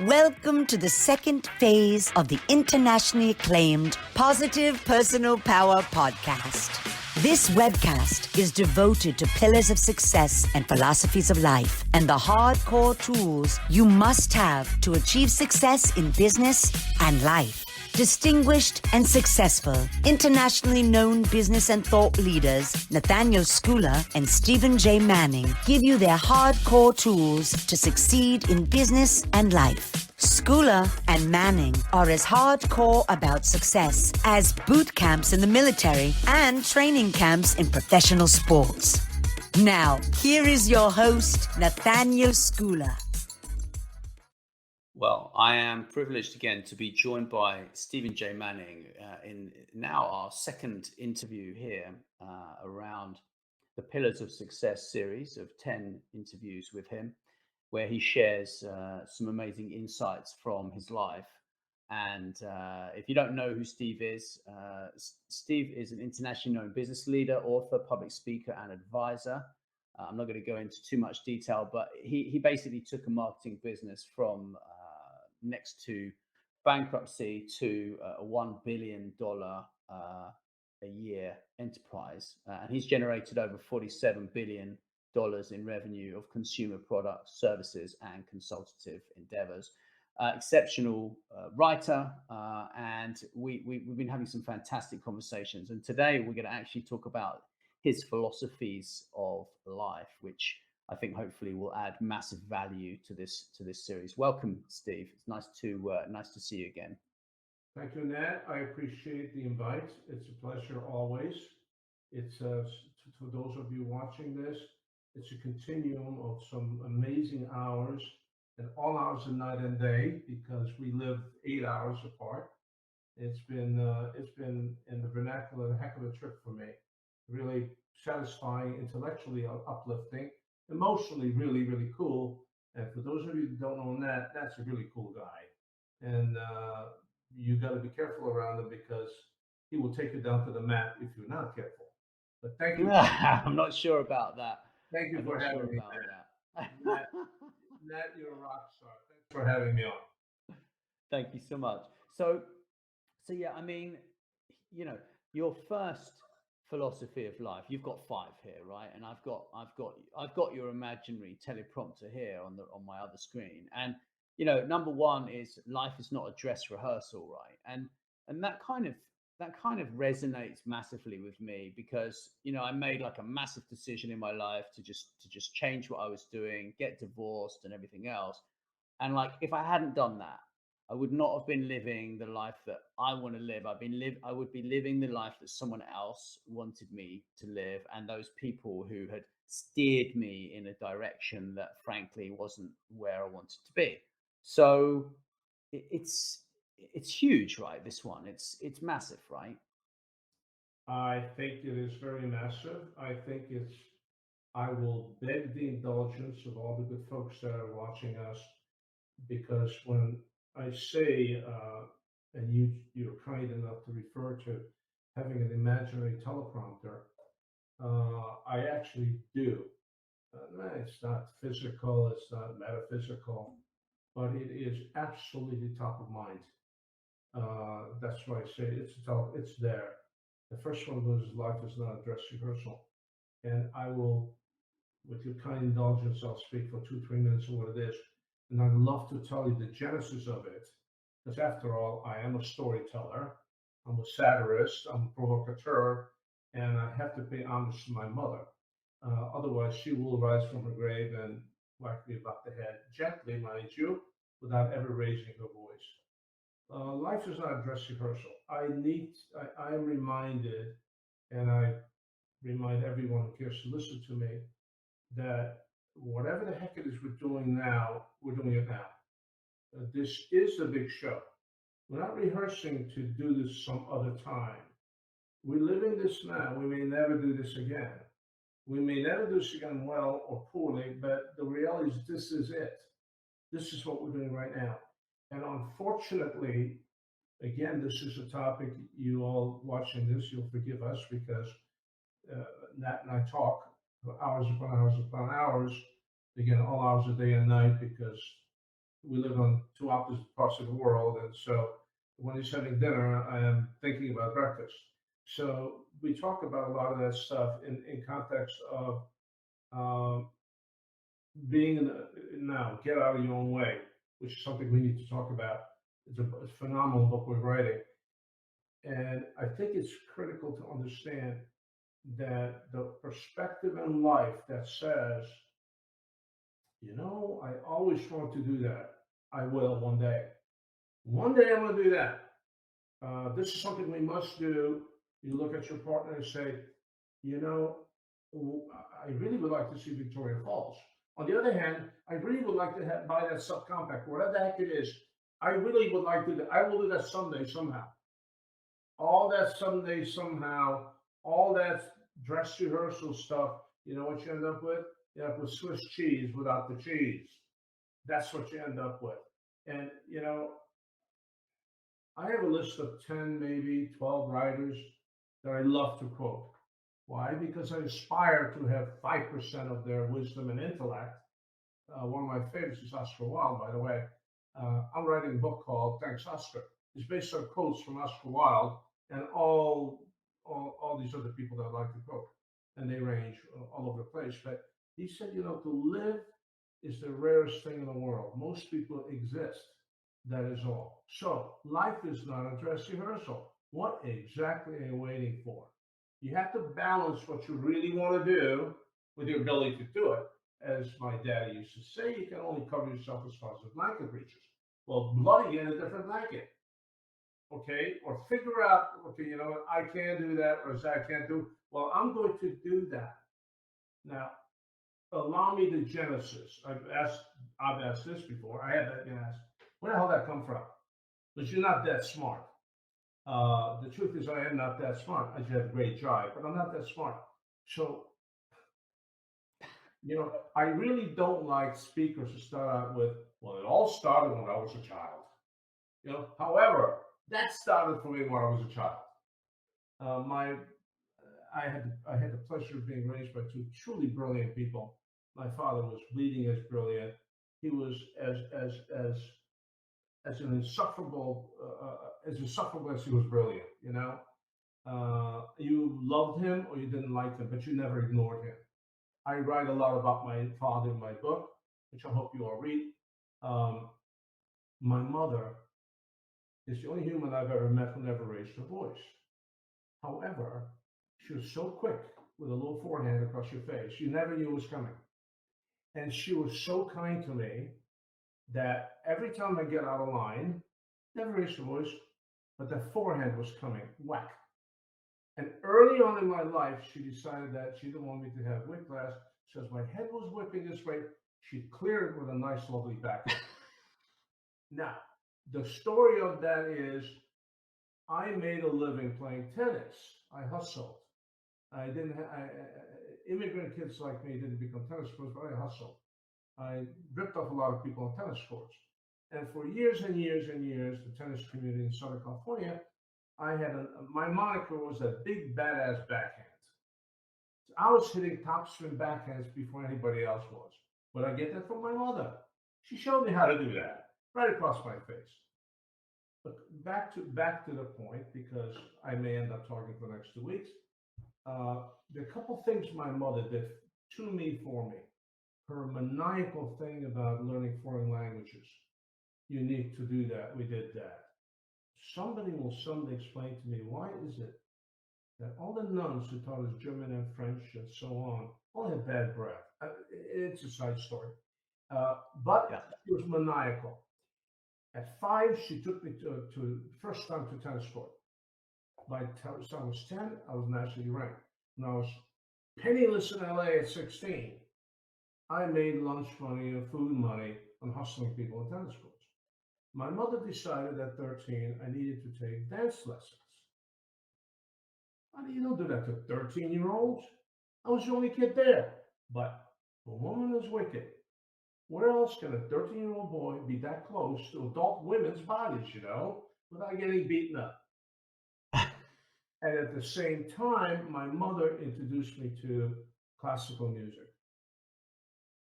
Welcome to the second phase of the internationally acclaimed Positive Personal Power podcast. This webcast is devoted to pillars of success and philosophies of life and the hardcore tools you must have to achieve success in business and life. Distinguished and successful, internationally known business and thought leaders Nathaniel and Stephen J. Manning give you their hardcore tools to succeed in business and life. Schooler and Manning are as hardcore about success as boot camps in the military and training camps in professional sports. Now, here is your host, Nathaniel Schooler. Well, I am privileged again to be joined by Stephen J. Manning in now our second interview here around the Pillars of Success series of 10 interviews with him, where he shares some amazing insights from his life. And if you don't know who Steve is an internationally known business leader, author, public speaker, and advisor. I'm not going to go into too much detail, but he basically took a marketing business from next to bankruptcy to a $1 billion a year enterprise. And he's generated over $47 billion in revenue of consumer products, services, and consultative endeavors. Exceptional writer, and we've been having some fantastic conversations. And today we're going to actually talk about his philosophies of life, which I think hopefully will add massive value to this series. Welcome, Steve. It's nice to see you again. Thank you, Nat. I appreciate the invite. It's a pleasure always. It's for those of you watching this, it's a continuum of some amazing hours and all hours of night and day because we live 8 hours apart. It's been in the vernacular a heck of a trip for me. Really satisfying, intellectually uplifting, emotionally really, really cool. And for those of you who don't know Nat, that's a really cool guy. And you got to be careful around him because he will take you down to the mat if you're not careful. But thank you. I'm not sure about that. Thank you for having me. Nat, you're a rock star. Thanks for having me on. Thank you so much. So yeah, I mean, you know, your first philosophy of life, you've got 5 here, right? And I've got your imaginary teleprompter here on my other screen. And you know, number 1 is life is not a dress rehearsal, right? And that kind of resonates massively with me because, you know, I made like a massive decision in my life to just change what I was doing, get divorced and everything else. And like, if I hadn't done that, I would not have been living the life that I want to live. I would be living the life that someone else wanted me to live, and those people who had steered me in a direction that frankly wasn't where I wanted to be. So it's huge, right? This one, it's massive, right? I think it is very massive. I will beg the indulgence of all the good folks that are watching us because when I say, and you're kind enough to refer to having an imaginary teleprompter, I actually do. It's not physical, it's not metaphysical, but it is absolutely top of mind. That's why I say it's there. The first one goes, life is not a dress rehearsal. And I will, with your kind indulgence, I'll speak for 2-3 minutes on what it is. And I'd love to tell you the genesis of it. Because after all, I am a storyteller, I'm a satirist, I'm a provocateur, and I have to pay homage to my mother. Otherwise, she will rise from her grave and whack me about the head, gently, mind you, without ever raising her voice. Life is not a dress rehearsal. I am reminded, and I remind everyone who cares to listen to me, that whatever the heck it is we're doing now, we're doing it now. This is a big show. We're not rehearsing to do this some other time. We're living this now. We may never do this again. We may never do this again well or poorly, but the reality is this is it. This is what we're doing right now. And unfortunately, again, this is a topic you all watching this, you'll forgive us because Nat and I talk for hours upon hours upon hours, again, all hours of day and night because we live on two opposite parts of the world, and so when he's having dinner, I am thinking about breakfast. So we talk about a lot of that stuff in context of um, being in the, now get out of your own way, which is something we need to talk about. It's a phenomenal book we're writing, and I think it's critical to understand that the perspective in life that says, I always want to do that. I will one day. One day I'm going to do that. This is something we must do. You look at your partner and say, you know, I really would like to see Victoria Falls. On the other hand, I really would like to buy that subcompact, whatever the heck it is. I really would like to do that. I will do that someday, somehow. All that someday, somehow, all that dress rehearsal stuff, you know what you end up with? You end up with Swiss cheese without the cheese. That's what you end up with. And, I have a list of 10, maybe 12 writers that I love to quote. Why? Because I aspire to have 5% of their wisdom and intellect. One of my favorites is Oscar Wilde, by the way. I'm writing a book called Thanks, Oscar. It's based on quotes from Oscar Wilde and all these other people that I like to quote. And they range all over the place. But he said, to live is the rarest thing in the world. Most people exist. That is all. So life is not a dress rehearsal. What exactly are you waiting for? You have to balance what you really want to do with your ability to do it. As my daddy used to say, you can only cover yourself as far as the blanket reaches. Well, bloody in a different blanket. Okay? Or figure out, okay, you know what, I can do that, or I can't do. Well, I'm going to do that. Now, allow me the genesis. I've asked this before. I had that been asked. Where the hell did that come from? Because you're not that smart. The truth is, I am not that smart. I just have a great drive, but I'm not that smart. So, I really don't like speakers to start out with, well, it all started when I was a child. However, that started for me when I was a child. I had the pleasure of being raised by two truly brilliant people. My father was bleeding as brilliant. He was as insufferable as he was brilliant. You loved him or you didn't like him, but you never ignored him. I write a lot about my father in my book, which I hope you all read. My mother is the only human I've ever met who never raised her voice. However, she was so quick with a little forehand across your face, you never knew it was coming. And she was so kind to me that every time I get out of line, never raised her voice, but the forehand was coming, whack. And early on in my life, she decided that she didn't want me to have whiplash. So as my head was whipping this way, she cleared it with a nice, lovely backhand. Now, the story of that is I made a living playing tennis. I hustled. I didn't. Immigrant kids like me didn't become tennis pros, but I hustled. I ripped off a lot of people on tennis courts. And for years and years and years, the tennis community in Southern California, I had my moniker was a big badass backhand. So I was hitting topspin backhands before anybody else was. But I get that from my mother. She showed me how to do that right across my face. But back to the point, because I may end up talking for the next 2 weeks. There are a couple things my mother did to me for me. Her maniacal thing about learning foreign languages. You need to do that. We did that. Somebody will someday explain to me, why is it that all the nuns who taught us German and French and so on all had bad breath? It's a side story. But she was maniacal. At 5, she took me to first time to tennis court. By the time I was 10, I was nationally ranked. When I was penniless in LA at 16, I made lunch money and food money on hustling people in tennis courts. My mother decided at 13 I needed to take dance lessons. You don't do that to 13-year-olds. I was the only kid there. But the woman is wicked. Where else can a 13-year-old boy be that close to adult women's bodies, without getting beaten up? And at the same time, my mother introduced me to classical music.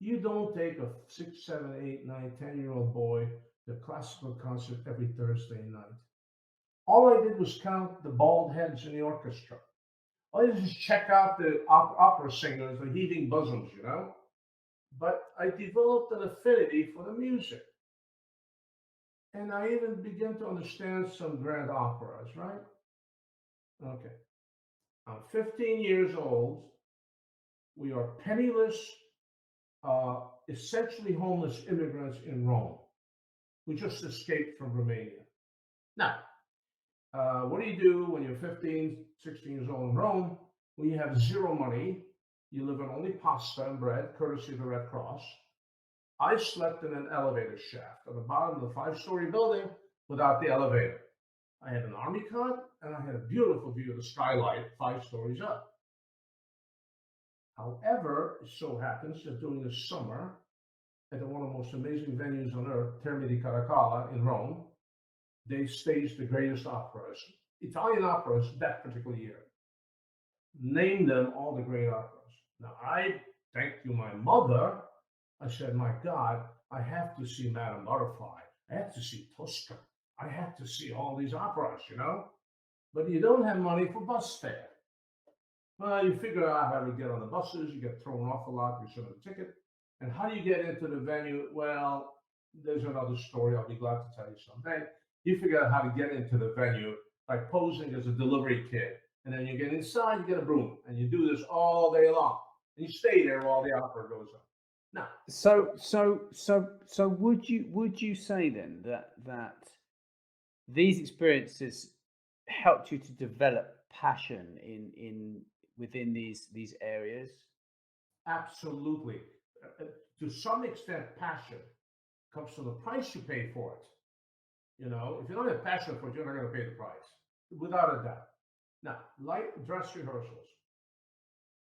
You don't take a 6, 7, 8, 9, 10-year-old boy to classical concert every Thursday night. All I did was count the bald heads in the orchestra. All I did was check out the opera singers, the heaving bosoms, you know. But I developed an affinity for the music. And I even began to understand some grand operas, right? Okay. I'm 15 years old. We are penniless, essentially homeless immigrants in Rome. We just escaped from Romania. Now, what do you do when you're 15, 16 years old in Rome? When you have zero money, you live on only pasta and bread, courtesy of the Red Cross. I slept in an elevator shaft on the bottom of the 5-story building without the elevator. I had an army cot and I had a beautiful view of the skylight 5 stories up. However, it so happens that during the summer, at one of the most amazing venues on earth, Termini di Caracalla in Rome, they staged the greatest operas, Italian operas, that particular year. Name them all the great operas. Now, I thank you, my mother. I said, my God, I have to see Madame Butterfly. I have to see Tosca. I have to see all these operas, you know? But you don't have money for bus fare. Well, you figure out how to get on the buses. You get thrown off a lot. You should have a ticket. And how do you get into the venue? Well, there's another story I'll be glad to tell you someday. You figure out how to get into the venue by posing as a delivery kid. And then you get inside, you get a broom. And you do this all day long. And you stay there while the opera goes on. Now, So would you say then that these experiences helped you to develop passion in within these areas? absolutely. To some extent, passion comes from the price you pay for it. You know, if you don't have passion for it, you're not going to pay the price, without a doubt. Now, light dress rehearsals.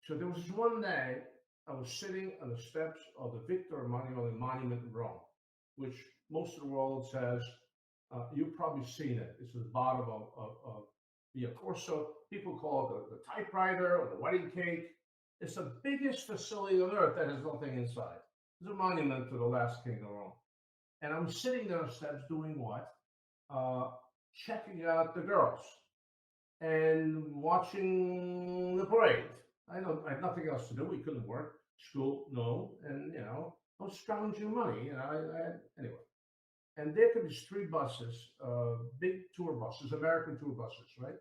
So there was this one day I was sitting on the steps of the Victor Emanuele Monument in Rome, which most of the world says, you've probably seen it. It's the bottom of Via Corso. People call it the typewriter or the wedding cake. It's the biggest facility on earth that has nothing inside. It's a monument to the last king of Rome. And I'm sitting there on steps doing what? Checking out the girls and watching the parade. I had nothing else to do. We couldn't work. School, no. And, you know, I was scrounging money. You know, anyway. And there could be 3 buses, big tour buses, American tour buses, right?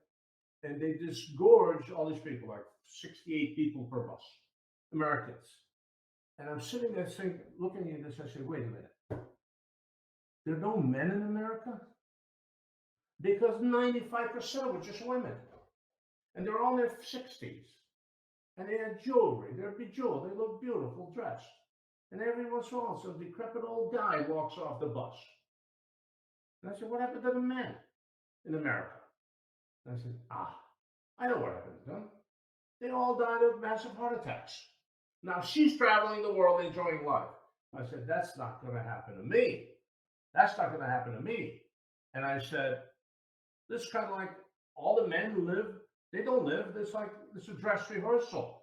And they disgorge all these people, like 68 people per bus, Americans. And I'm sitting there looking at this, I say, wait a minute. There are no men in America? Because 95% were just women. And they're all in their 60s. And they had jewelry. They're bejeweled. They look beautiful, dressed. And every once in a while, some decrepit old guy walks off the bus. And I said, what happened to the men in America? And I said, I know what happened to them. They all died of massive heart attacks. Now she's traveling the world enjoying life. I said, that's not going to happen to me. That's not going to happen to me. And I said, this is kind of like all the men who live, they don't live. It's like this is a dress rehearsal.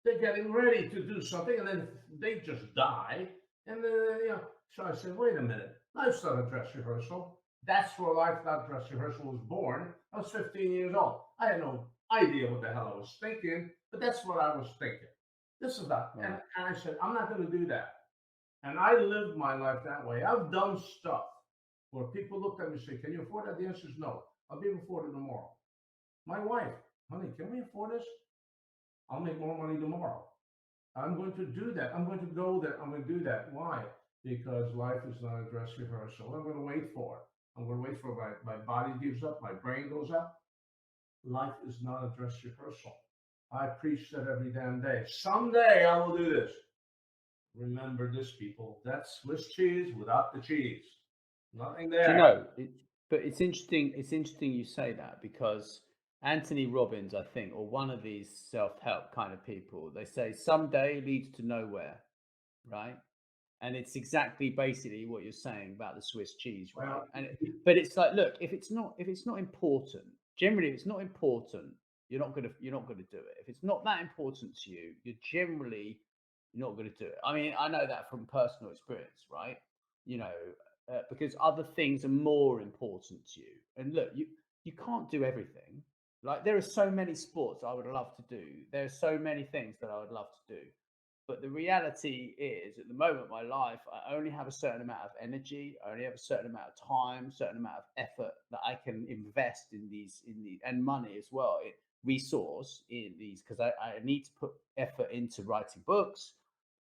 They're getting ready to do something and then they just die. And you know, so I said, wait a minute. Life's not a dress rehearsal. That's where Life Not Dress Rehearsal was born. I was 15 years old. I had no idea what the hell I was thinking, but that's what I was thinking. This is not. And I said, I'm not going to do that. And I lived my life that way. I've done stuff where people look at me and say, can you afford that? The answer is no. I'll be able to afford it tomorrow. My wife, honey, can we afford this? I'll make more money tomorrow. I'm going to do that. I'm going to go there. I'm going to do that. Why? Because life is not a dress rehearsal. I'm going to wait for it. I'm going to wait for my body gives up, my brain goes up. Life is not a dress rehearsal. I preach that every damn day. Someday I will do this. Remember this, people. That's Swiss cheese without the cheese. Nothing there. Do you know, but it's interesting. It's interesting you say that because Anthony Robbins, I think, or one of these self-help kind of people, they say someday leads to nowhere, right? And it's exactly basically what you're saying about the Swiss cheese, right? Well, but it's like, look, if it's not important, generally, if it's not important, you're not gonna do it. If it's not that important to you, you're generally you're not going to do it. I mean, I know that from personal experience, right? You know, because other things are more important to you. And look, you can't do everything. Like there are so many sports I would love to do. There are so many things that I would love to do. But the reality is, at the moment in my life, I only have a certain amount of energy. I only have a certain amount of time, certain amount of effort that I can invest in these, and money as well, resource in these, because I need to put effort into writing books,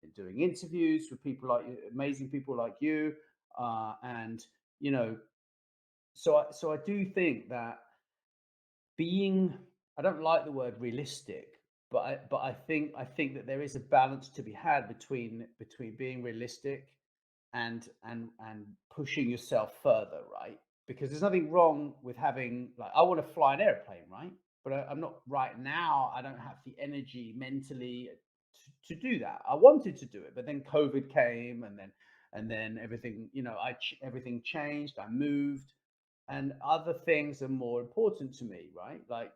in doing interviews with people like you, amazing people like you, and you know, so I do think that being, I don't like the word realistic, but I think that there is a balance to be had between being realistic and pushing yourself further, right? Because there's nothing wrong with having, like, I want to fly an airplane, right? But I'm not right now. I don't have the energy mentally to do that. I wanted to do it, but then COVID came, and then everything, everything changed. I moved, and other things are more important to me, right? Like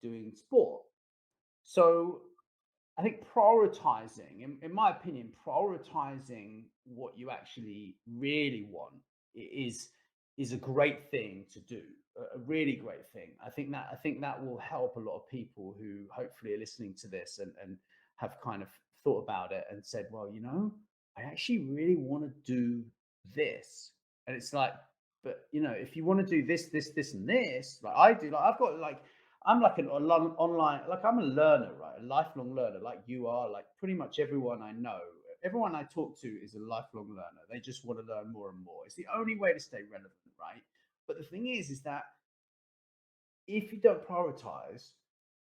doing sport. So I think prioritizing, in my opinion, prioritizing what you actually really want is is a great thing to do, a really great thing. I think that will help a lot of people who hopefully are listening to this and have kind of thought about it and said, well, I actually really want to do this, and it's like, but if you want to do this, and this, like I do, like I've got like I'm like an online, like I'm a learner, right? A lifelong learner, like you are, like pretty much everyone I know, everyone I talk to is a lifelong learner. They just want to learn more and more. It's the only way to stay relevant, right? But the thing is that if you don't prioritize,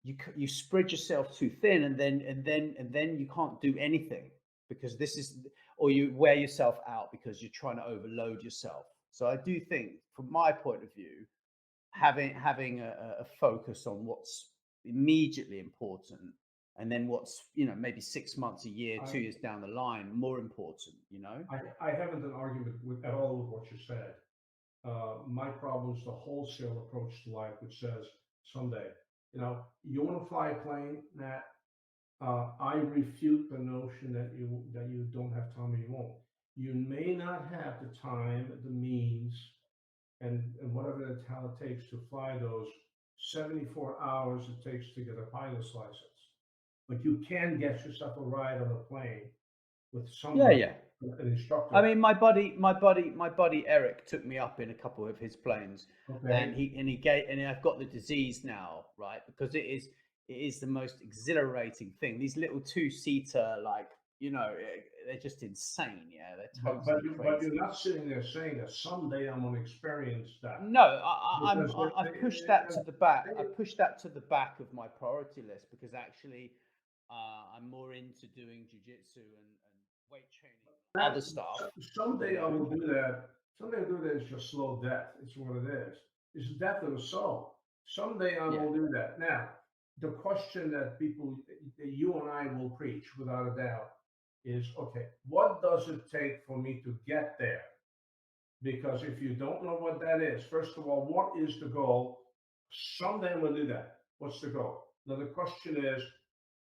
you spread yourself too thin, and then you can't do anything, because this is, or you wear yourself out because you're trying to overload yourself. So I do think, from my point of view, having a focus on what's immediately important, and then what's maybe 6 months, a year, I, 2 years down the line more important. I haven't an argument at all with what you said. My problem is the wholesale approach to life, which says someday, you want to fly a plane, Nat. I refute the notion that you don't have time or you won't. You may not have the time, the means, and whatever the talent takes to fly those 74 hours it takes to get a pilot's license. But you can get yourself a ride on a plane with Yeah, somebody, yeah. an I instructor. mean, my buddy Eric took me up in a couple of his planes, and Okay. I've got the disease now, right? Because it is the most exhilarating thing. These little two-seater, like, they're just insane. Yeah, they're totally But you're crazy. not sitting there saying that someday I'm going to experience that No, because I've pushed that to the back. I pushed that to the back of my priority list, because actually, I'm more into doing jujitsu and weight training, other stuff. You someday I know. will do that. Someday I'll do that is just slow death. It's what it is. It's death of the soul. Someday I Yeah. will do that. Now, the question that that you and I will preach without a doubt is, okay, what does it take for me to get there? Because if you don't know what that is, first of all, what is the goal? Someday we'll do that. What's the goal? Now, the question is,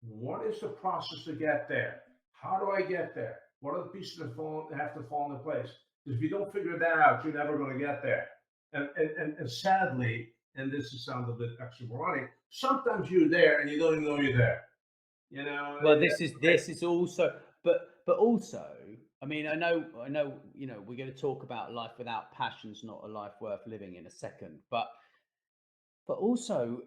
what is the process to get there? How do I get there? What are the pieces that have to fall into place? Because if you don't figure that out, you're never going to get there. And sadly, and this is sound a bit oxymoronic, sometimes you're there and you don't even know you're there. You know, Well, this is also, but also, I mean, we're going to talk about life without passion's not a life worth living in a second, but also,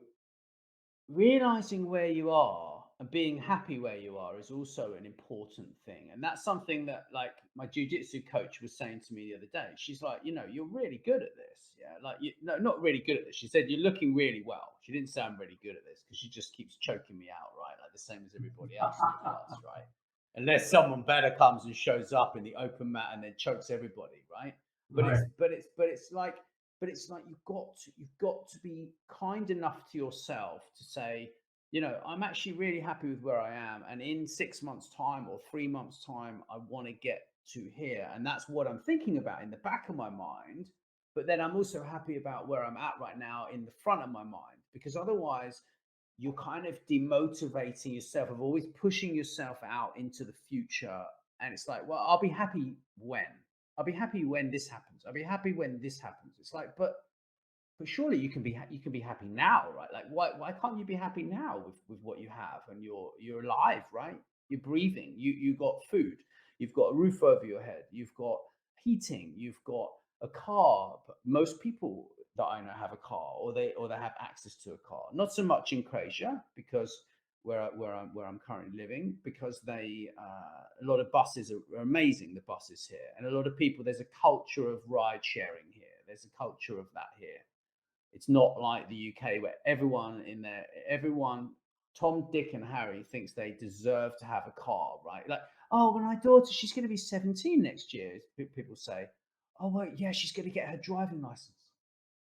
realizing where you are and being happy where you are is also an important thing. And that's something that, like, my jiu-jitsu coach was saying to me the other day. She's like, you're really good at this. Yeah. Like, no, not really good at this. She said, you're looking really well. She didn't say I'm really good at this, because she just keeps choking me out, right? Like the same as everybody else in the class, right? Unless someone better comes and shows up in the open mat and then chokes everybody, right? But right. it's like you've got to be kind enough to yourself to say, I'm actually really happy with where I am, and in 6 months time or 3 months time, I want to get to here, and that's what I'm thinking about in the back of my mind. But then I'm also happy about where I'm at right now in the front of my mind, because otherwise you're kind of demotivating yourself of always pushing yourself out into the future. And it's like, well, I'll be happy when. I'll be happy when this happens. I'll be happy when this happens. It's like, but surely you can be happy now, right? Like why can't you be happy now with what you have, and you're alive, right? You're breathing, you got food, you've got a roof over your head, you've got heating, you've got a car. But most people that I know have a car, or they have access to a car. Not so much in Croatia, because where I'm currently living, because they a lot of buses are amazing, the buses here, and a lot of people, there's a culture of ride sharing here, there's a culture of that here. It's not like the UK where everyone, Tom, Dick, and Harry thinks they deserve to have a car, right? Like, oh, when my daughter, she's going to be 17 next year. People say, oh, well, yeah, she's going to get her driving license.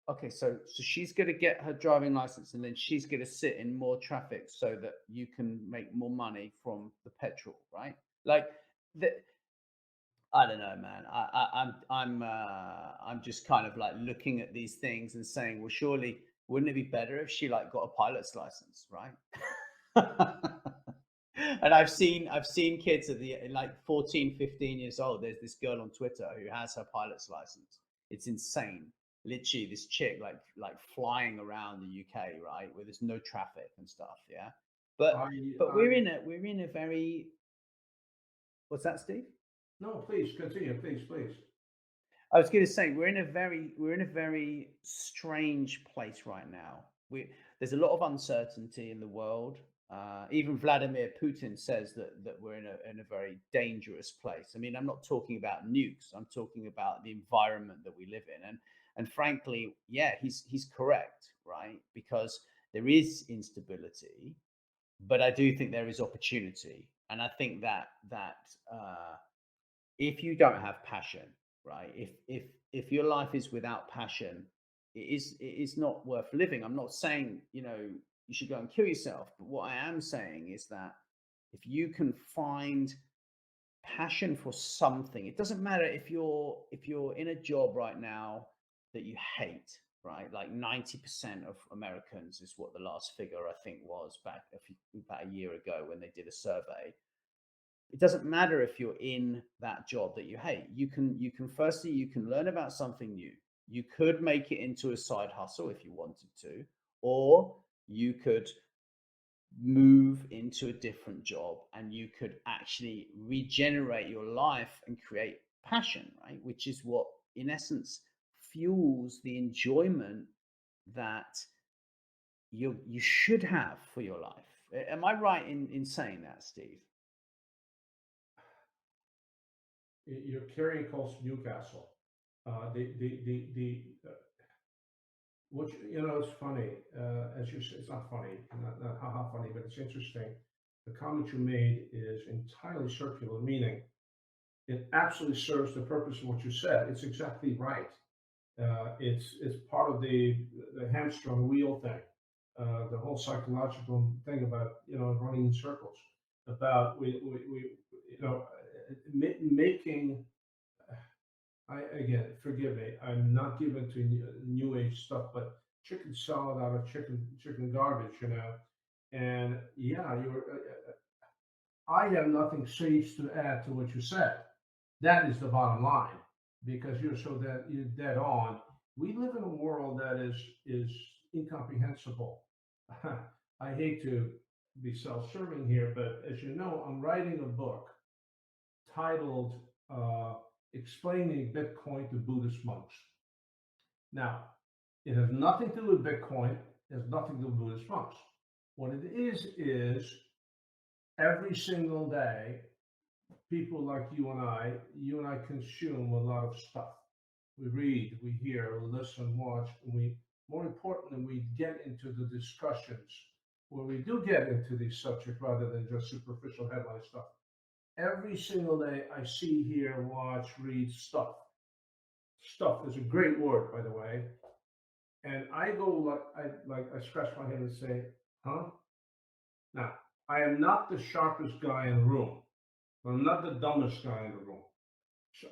Okay, so she's going to get her driving license, and then she's going to sit in more traffic so that you can make more money from the petrol, right? Like, the, I don't know, man. I'm just kind of like looking at these things and saying, well, surely wouldn't it be better if she like got a pilot's license, right? And I've seen kids at the like 14, 15 years old. There's this girl on Twitter who has her pilot's license. It's insane. Literally, this chick like flying around the UK, right, where there's no traffic and stuff. Yeah, but I, but I, we're in a very, what's that, Steve? no, please continue, please. I was going to say we're in a very strange place right now. There's a lot of uncertainty in the world. Even Vladimir Putin says that we're in a very dangerous place. I mean, I'm not talking about nukes. I'm talking about the environment that we live in. And frankly, yeah, he's correct, right? Because there is instability, but I do think there is opportunity, and I think that if you don't have passion, right, if your life is without passion, it is not worth living. I'm not saying, you should go and kill yourself, but what I am saying is that if you can find passion for something, it doesn't matter if you're in a job right now that you hate, right? Like 90% of Americans is what the last figure I think was back about a year ago when they did a survey. It doesn't matter if you're in that job that you hate. You can firstly, you can learn about something new. You could make it into a side hustle if you wanted to, or you could move into a different job and you could actually regenerate your life and create passion, right? Which is what in essence fuels the enjoyment that you should have for your life. Am I right in saying that, Steve? You're carrying close to Newcastle. The which it's funny. As you said, it's not funny, not haha funny, but it's interesting. The comment you made is entirely circular, meaning it absolutely serves the purpose of what you said. It's exactly right. It's part of the hamster wheel thing, the whole psychological thing about running in circles, about we making. I again, forgive me. I'm not given to new age stuff, but chicken salad out of chicken garbage. And yeah, I have nothing sage to add to what you said. That is the bottom line, because you're dead on. We live in a world that is incomprehensible. I hate to be self-serving here, but as you know, I'm writing a book titled "Explaining Bitcoin to Buddhist Monks." Now, it has nothing to do with Bitcoin. It has nothing to do with Buddhist monks. What it is every single day, people like you and I consume a lot of stuff. We read, we hear, we listen, watch, and more importantly, we get into the discussions where we do get into these subjects rather than just superficial headline stuff. Every single day, I see, hear, watch, read stuff. Stuff is a great word, by the way. And I go I scratch my head and say, huh? Now, I am not the sharpest guy in the room. I'm not the dumbest guy in the room. So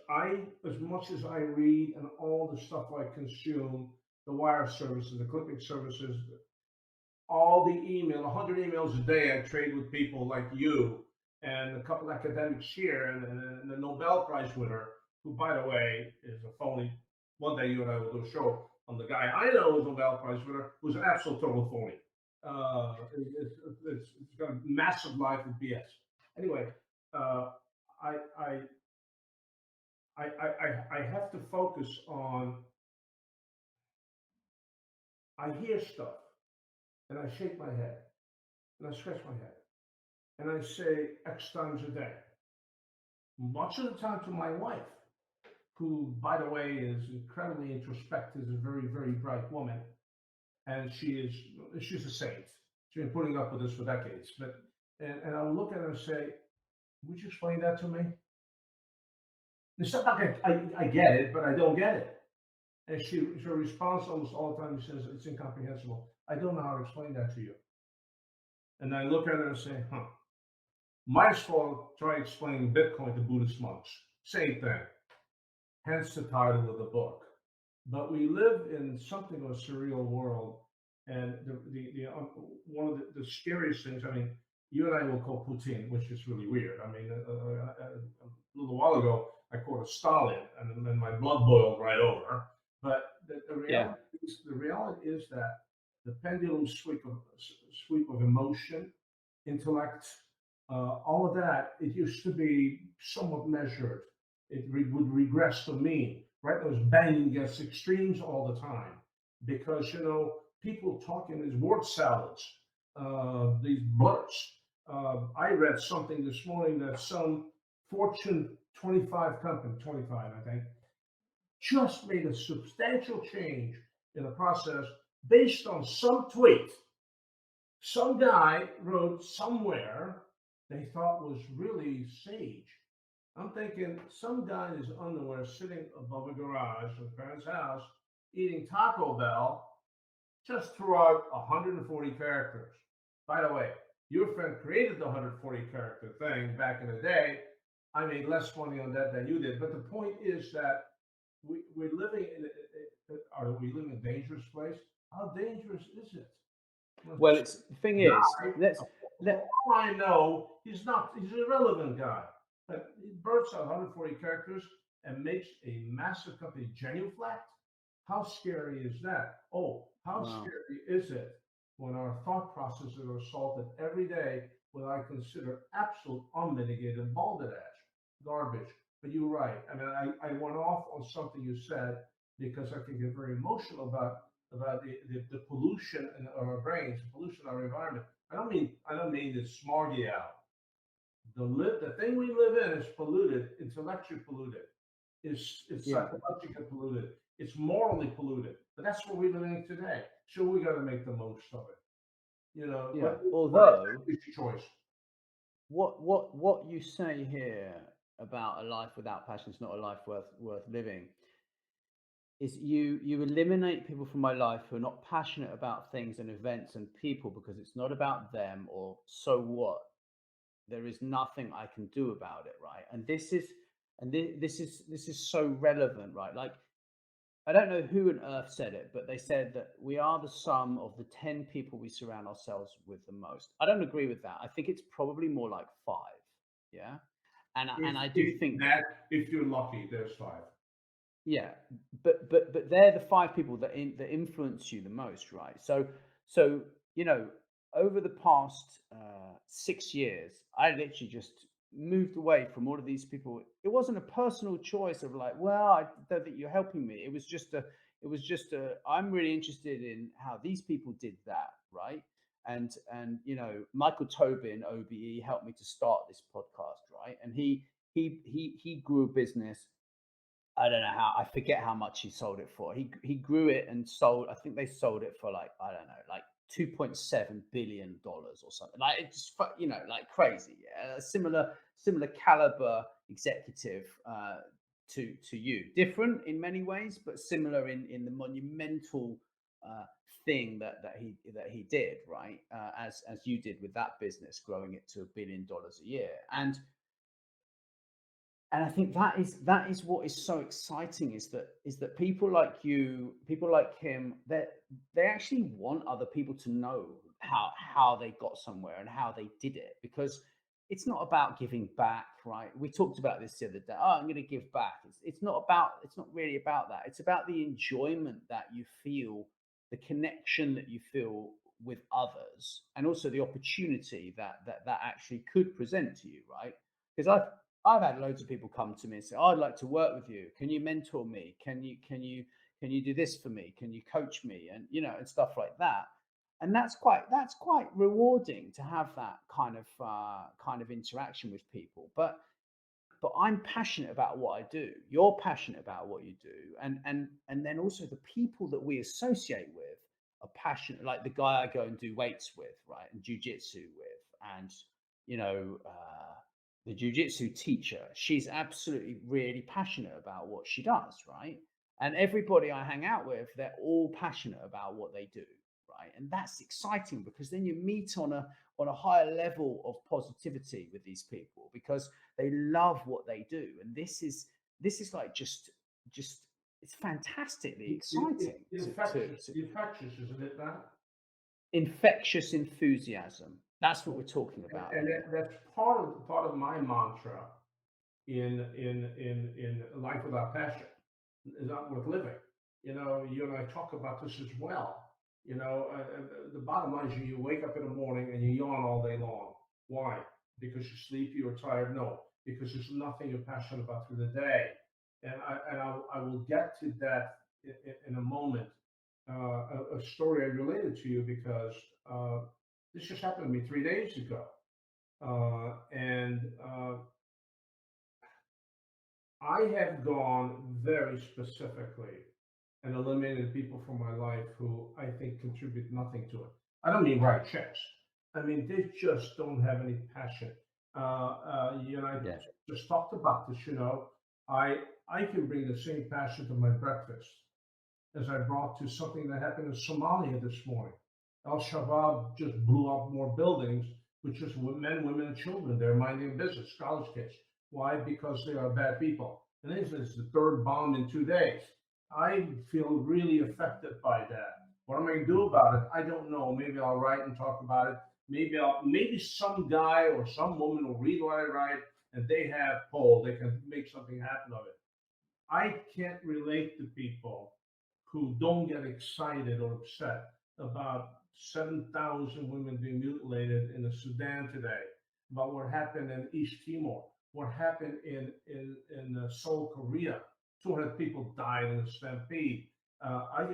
as much as I read and all the stuff I consume, the wire services, the clipping services, all the email, 100 emails a day I trade with people like you and a couple academics here and the Nobel Prize winner, who, by the way, is a phony. One day you and I will do a show on the guy I know is a Nobel Prize winner, who's an absolute total phony. It's got a massive life of BS. Anyway, uh, I, I, I have to focus on, I hear stuff and I shake my head and I scratch my head and I say X times a day. Much of the time to my wife, who, by the way, is incredibly introspective, is a very, very bright woman, and she's a saint. She's been putting up with this for decades. But and I'll look at her and say, "Would you explain that to me?" It's not like I get it, but I don't get it. And her response almost all the time, she says, "It's incomprehensible. I don't know how to explain that to you." And I look at her and say, "Huh. Might as well try explaining Bitcoin to Buddhist monks. Same thing." Hence the title of the book. But we live in something of a surreal world, and one of the scariest things. I mean, you and I will call Putin, which is really weird. I mean, a little while ago, I called it Stalin, and then my blood boiled right over. But Yeah. the reality is that the pendulum sweep of emotion, intellect, all of that, it used to be somewhat measured. It would regress to mean, right? Those banging against extremes all the time because, people talk in these word salads, these blurs. I read something this morning that some Fortune 25 company, 25, I think, just made a substantial change in the process based on some tweet some guy wrote somewhere they thought was really sage. I'm thinking some guy in his underwear sitting above a garage in a parent's house eating Taco Bell just threw out 140 characters. By the way, your friend created the 140 character thing back in the day. I made less money on that than you did. But the point is that we're living are we living in a dangerous place? How dangerous is it? Well, the thing is, For all I know, he's an irrelevant guy. But he bursts out 140 characters and makes a massive company genuflect. How scary is that? Oh, how wow. scary is it when our thought processes are assaulted every day with I consider absolute unmitigated balderdash, garbage. But you're right. I mean, I went off on something you said because I can get very emotional about the pollution in our brains, pollution in our environment. I don't mean it's smoggy out. The thing we live in is polluted, intellectually polluted, it's Yeah. psychologically polluted, it's morally polluted. But that's what we're living in today. So we got to make the most of it. Yeah. What Although is your choice? what you say here about a life without passion is not a life worth living is you eliminate people from my life who are not passionate about things and events and people because it's not about them, or so what, there is nothing I can do about it, right? And this is so relevant, right? Like, I don't know who on earth said it, but they said that we are the sum of the 10 people we surround ourselves with the most. I don't agree with that. I think it's probably more like 5. Yeah. And I do think If you're lucky, there's 5. yeah, but they're the 5 people that influence you the most, right? So over the past 6 years, I literally just moved away from all of these people. It wasn't a personal choice of like, well, I don't think you're helping me. It was just a I'm really interested in how these people did that, right? And Michael Tobin, OBE, helped me to start this podcast, right? And he grew a business. I don't know how. I forget how much he sold it for. He grew it and sold. I think they sold it for like, I don't know, like $2.7 billion or something. Like it's just like crazy. Yeah, similar caliber executive to you. Different in many ways, but similar in the monumental thing that he did, right? As you did with that business, growing it to $1 billion a year. And I think that is what is so exciting is that people like you, people like him, that they actually want other people to know how they got somewhere and how they did it, because it's not about giving back, right? We talked about this the other day. Oh, I'm going to give back. It's not about. It's not really about that. It's about the enjoyment that you feel, the connection that you feel with others, and also the opportunity that actually could present to you, right? Because I've had loads of people come to me and say, oh, I'd like to work with you. Can you mentor me? Can you do this for me? Can you coach me? And and stuff like that. And that's quite rewarding to have that kind of interaction with people. But I'm passionate about what I do. You're passionate about what you do, and then also the people that we associate with are passionate. Like the guy I go and do weights with, right, and jujitsu with, and you know, the jujitsu teacher. She's absolutely really passionate about what she does, right? And everybody I hang out with, they're all passionate about what they do, right? And that's exciting because then you meet on a higher level of positivity with these people because they love what they do, and this is like just it's fantastically exciting Infectious, to infectious, isn't it not? infectious enthusiasm. That's what we're talking about And here. that's part of my mantra in life without passion is not worth living. You and I talk about this as well. The bottom line is you wake up in the morning and you yawn all day long. Why? Because you're sleepy or tired? No, because there's nothing you're passionate about through the day. And I will get to that in a moment. A story I related to you because this just happened to me 3 days ago. And I have gone very specifically and eliminated people from my life who I think contribute nothing to it. I don't mean write checks. I mean, they just don't have any passion. You and I Yeah. just talked about this. I can bring the same passion to my breakfast as I brought to something that happened in Somalia this morning. Al Shabaab just blew up more buildings with just men, women, and children. They're minding business, college kids. Why? Because they are bad people. And this is the third bomb in 2 days. I feel really affected by that. What am I going to do about it? I don't know. Maybe I'll write and talk about it. Maybe some guy or some woman will read what I write and they have pull. They can make something happen of it. I can't relate to people who don't get excited or upset about 7,000 women being mutilated in the Sudan today, about what happened in East Timor, what happened in Seoul, Korea. 200 people died in a stampede. I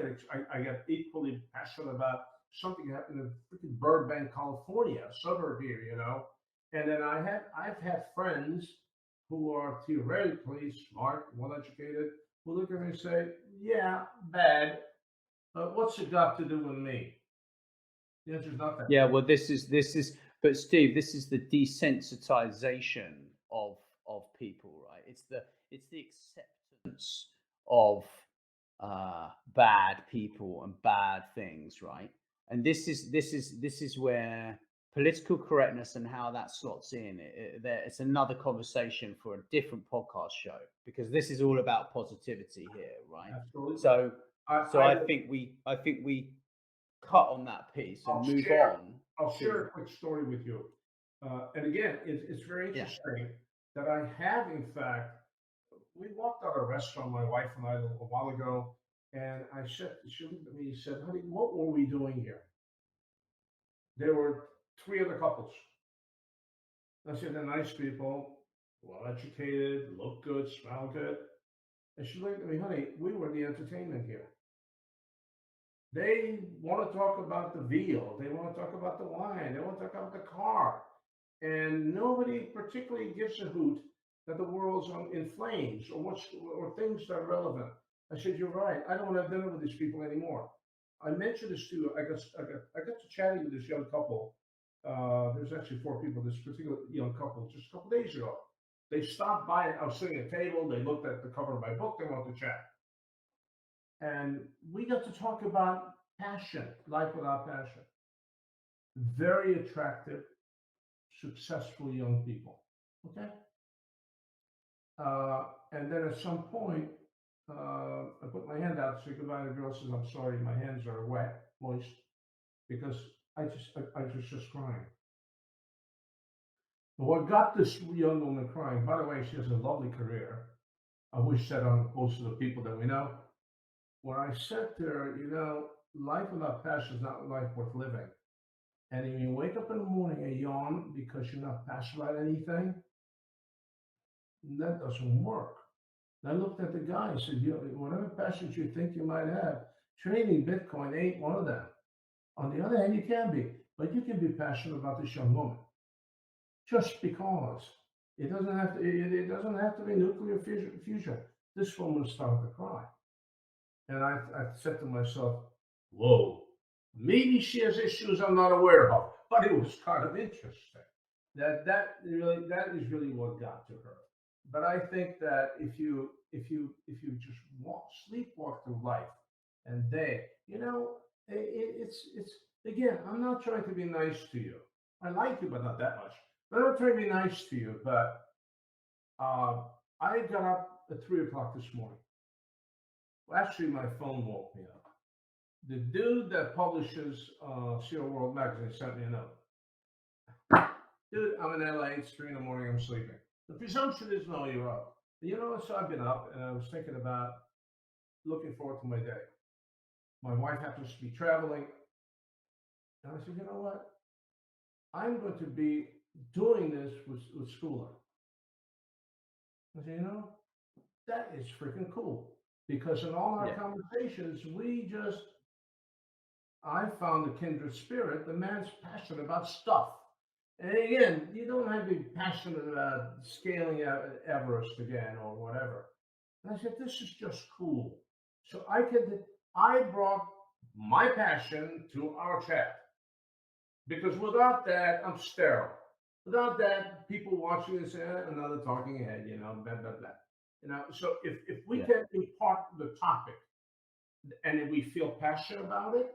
get equally passionate about something that happened in freaking Burbank, California, a suburb here. And then I've had friends who are theoretically smart, well educated, who look at me and say, "Yeah, bad, but what's it got to do with me?" The answer is nothing. Yeah, well, this is, but Steve, this is the desensitization of of people, right? It's the acceptance of bad people and bad things, right? And this is where political correctness and how that slots in. It's another conversation for a different podcast show because this is all about positivity here, right? Absolutely. So I, so I I think we cut on that piece and I'll move share on I'll share to a quick story with you. And again, it's very yeah. interesting that I have, in fact, we walked out of a restaurant, my wife and I, a while ago, and she looked at me and said, "Honey, what were we doing here?" There were three other couples. I said, "They're nice people, well educated, look good, smell good." And she looked at me, "Honey, we were the entertainment here. They want to talk about the veal. They want to talk about the wine. They want to talk about the car. And nobody particularly gives a hoot that the world's in flames or things that are relevant." I said, "You're right. I don't want to have dinner with these people anymore." I mentioned this to you. I got to chatting with this young couple. There's actually four people. This particular young couple just a couple days ago. They stopped by. I was sitting at a table. They looked at the cover of my book. They wanted to chat. And we got to talk about passion, life without passion. Very attractive, successful young people. Okay. And then at some point, I put my hand out to say goodbye. The girl says, "I'm sorry, my hands are wet, moist, because I just crying. But what got this young woman crying, by the way, she has a lovely career. I wish that on most of the people that we know. When I said to her, life without passion is not life worth living. And if you wake up in the morning and yawn because you're not passionate about anything, that doesn't work. And I looked at the guy and said, whatever passions you think you might have, trading Bitcoin ain't one of them. On the other hand, you can be, but you can be passionate about this young woman just because. It doesn't have to be nuclear fusion. This woman started to cry. And I said to myself, whoa, maybe she has issues I'm not aware of. But it was kind of interesting. That is really what got to her. But I think that if you just sleepwalk through life and it's again, I'm not trying to be nice to you. I like you, but not that much. I'm not trying to be nice to you, but I got up at 3 o'clock this morning. Well, actually, my phone woke me up. The dude that publishes Serial World magazine sent me a note. Dude, I'm in LA. It's 3 in the morning. I'm sleeping. The presumption is no, you're up. So I've been up and I was thinking about looking forward to my day. My wife happens to be traveling. And I said, you know what? I'm going to be doing this with Schooler. I said, that is freaking cool. Because in all our conversations, I found a kindred spirit. The man's passionate about stuff. And again, you don't have to be passionate about scaling Everest again or whatever. And I said, this is just cool. So I brought my passion to our chat. Because without that, I'm sterile. Without that, people watching and say, another talking head, blah, blah, blah. So if we can impart the topic and if we feel passionate about it,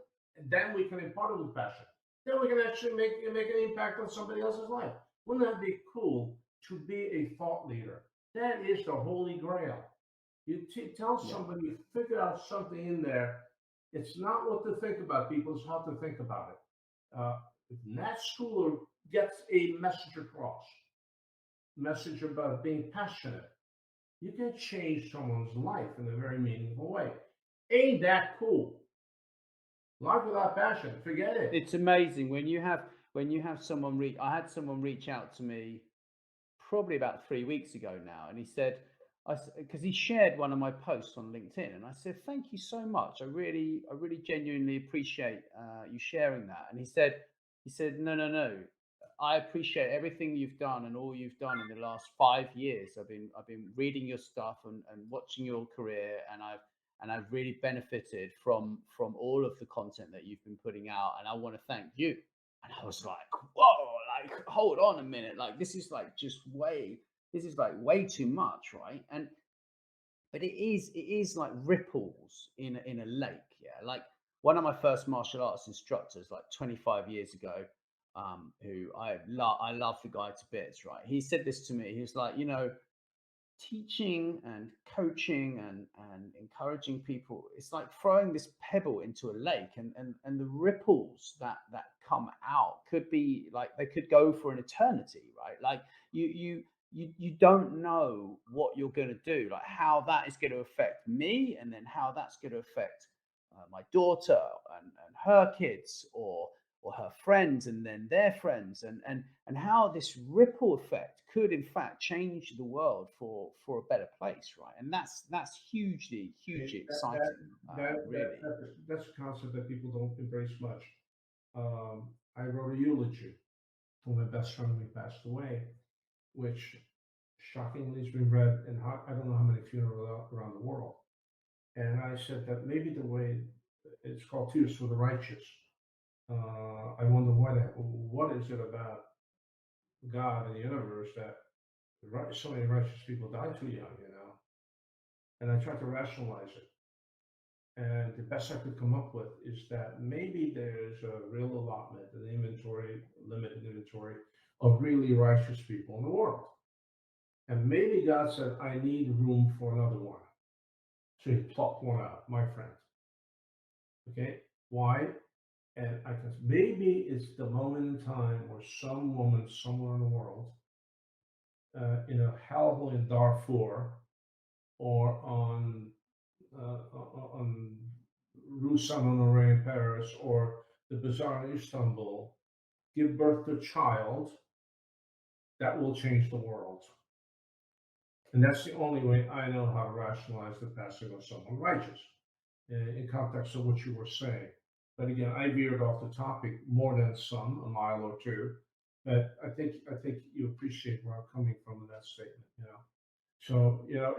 then we can impart it with passion. Then we can actually make an impact on somebody else's life. Wouldn't that be cool to be a thought leader? That is the holy grail. You tell somebody, you figure out something in there. It's not what to think about, people. It's how to think about it. If Nat Schooler gets a message across, message about being passionate, you can change someone's life in a very meaningful way. Ain't that cool? Life without passion, forget it. It's amazing when you have someone I had someone reach out to me probably about 3 weeks ago now, and he said, because he shared one of my posts on LinkedIn, and I said, thank you so much. I really genuinely appreciate you sharing that. And he said, no. I appreciate everything you've done and all you've done in the last 5 years. I've been reading your stuff and watching your career, and I've really benefited from all of the content that you've been putting out, and I want to thank you. And I was like, whoa, like, hold on a minute, like this is like way too much, right? But it is like ripples in a lake, yeah. Like one of my first martial arts instructors, like 25 years ago, who I love the guy to bits, right? He said this to me. He was like, teaching and coaching and encouraging people, it's like throwing this pebble into a lake, and the ripples that come out could be like, they could go for an eternity, right? Like you don't know what you're going to do, like how that is going to affect me, and then how that's going to affect my daughter and her kids, or her friends, and then their friends, and how this ripple effect could in fact change the world for a better place, right? And that's hugely exciting, really. That's a concept that people don't embrace much. I wrote a eulogy for my best friend when he passed away, which shockingly has been read in I don't know how many funerals around the world. And I said that maybe the way it's called Tears for the Righteous. I wonder what is it about God and the universe that so many righteous people die too young. And I tried to rationalize it. And the best I could come up with is that maybe there's a real allotment, limited inventory of really righteous people in the world. And maybe God said, I need room for another one. So he plucked one out, my friend. Okay? Why? And I can maybe it's the moment in time where some woman somewhere in the world, in a hellhole in Darfur or on Rue Saint Honoré in Paris or the Bazaar in Istanbul, give birth to a child that will change the world. And that's the only way I know how to rationalize the passing of someone righteous in context of what you were saying. But again, I veered off the topic more than some, a mile or two. But I think you appreciate where I'm coming from in that statement. So Yeah.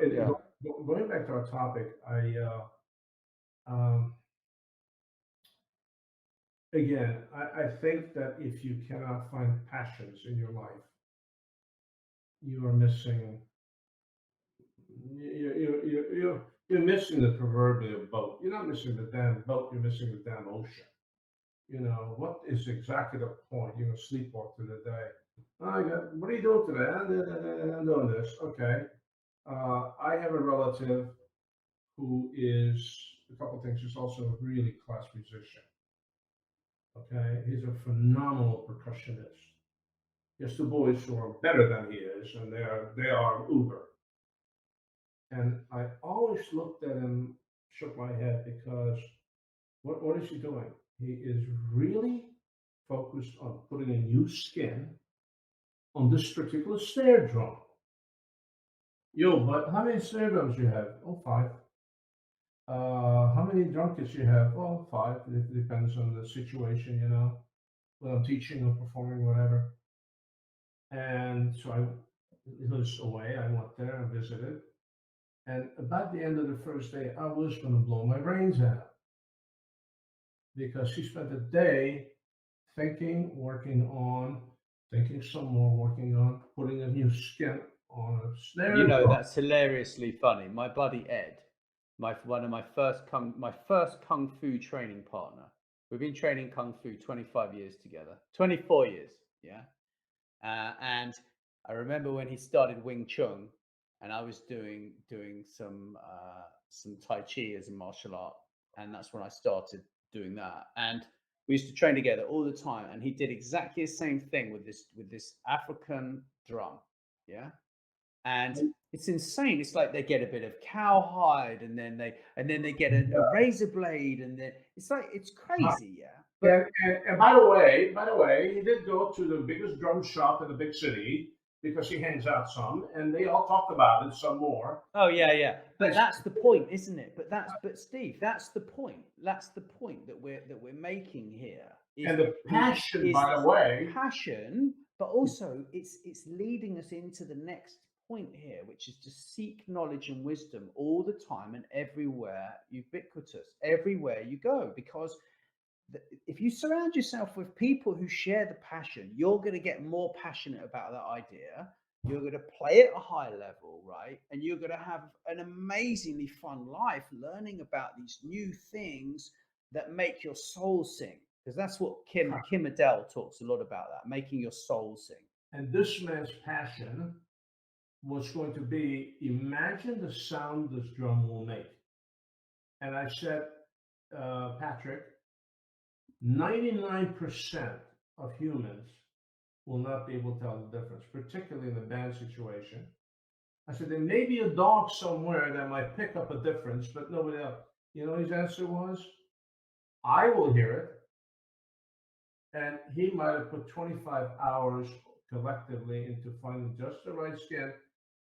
going back to our topic, um, I think that if you cannot find passions in your life, you are missing. You're missing the proverbial boat. You're not missing the damn boat. You're missing the damn ocean. What is exactly the point? You're gonna sleepwalk through the day. What are you doing today? I'm doing this. Okay. I have a relative who is a couple things. He's also a really class musician. Okay, he's a phenomenal percussionist. He has two boys who are better than he is, and they are uber. And I always looked at him, shook my head because what is he doing? He is really focused on putting a new skin on this particular snare drum. Yo, but how many snare drums you have? Oh, five. How many drum kits you have? Well, five. It depends on the situation, when I'm teaching or performing, whatever. And so he lives away. I went there and visited. And about the end of the first day, I was going to blow my brains out because he spent a day thinking, thinking some more, working on putting a new skin on a snare drum. That's hilariously funny. My buddy Ed, my first kung fu training partner. We've been training kung fu 25 years together. 24 years, yeah. And I remember when he started Wing Chun, and I was doing some Tai Chi as a martial art, and that's when I started doing that. And we used to train together all the time, and he did exactly the same thing with this African drum, yeah. And it's insane. It's like they get a bit of cowhide, and then they get a razor blade, and then it's crazy, yeah. But And by the way, he did go to the biggest drum shop in the big city because he hangs out some, and they all talked about it some more. oh yeah. But that's the point, isn't it? But Steve, that's the point. That's the point that we're making here. And the passion, is by the way, passion, but also it's leading us into the next point here, which is to seek knowledge and wisdom all the time and everywhere, ubiquitous, everywhere you go, because if you surround yourself with people who share the passion, you're going to get more passionate about that idea. You're going to play at a high level, right? And you're going to have an amazingly fun life learning about these new things that make your soul sing. Because that's what Kim Adele talks a lot about, that making your soul sing. and this man's passion was going to be, imagine the sound this drum will make. And I said, Patrick, 99% of humans will not be able to tell the difference, particularly in a band situation. I said, there may be a dog somewhere that might pick up a difference, but nobody else. His answer was, I will hear it. And he might have put 25 hours collectively into finding just the right skin.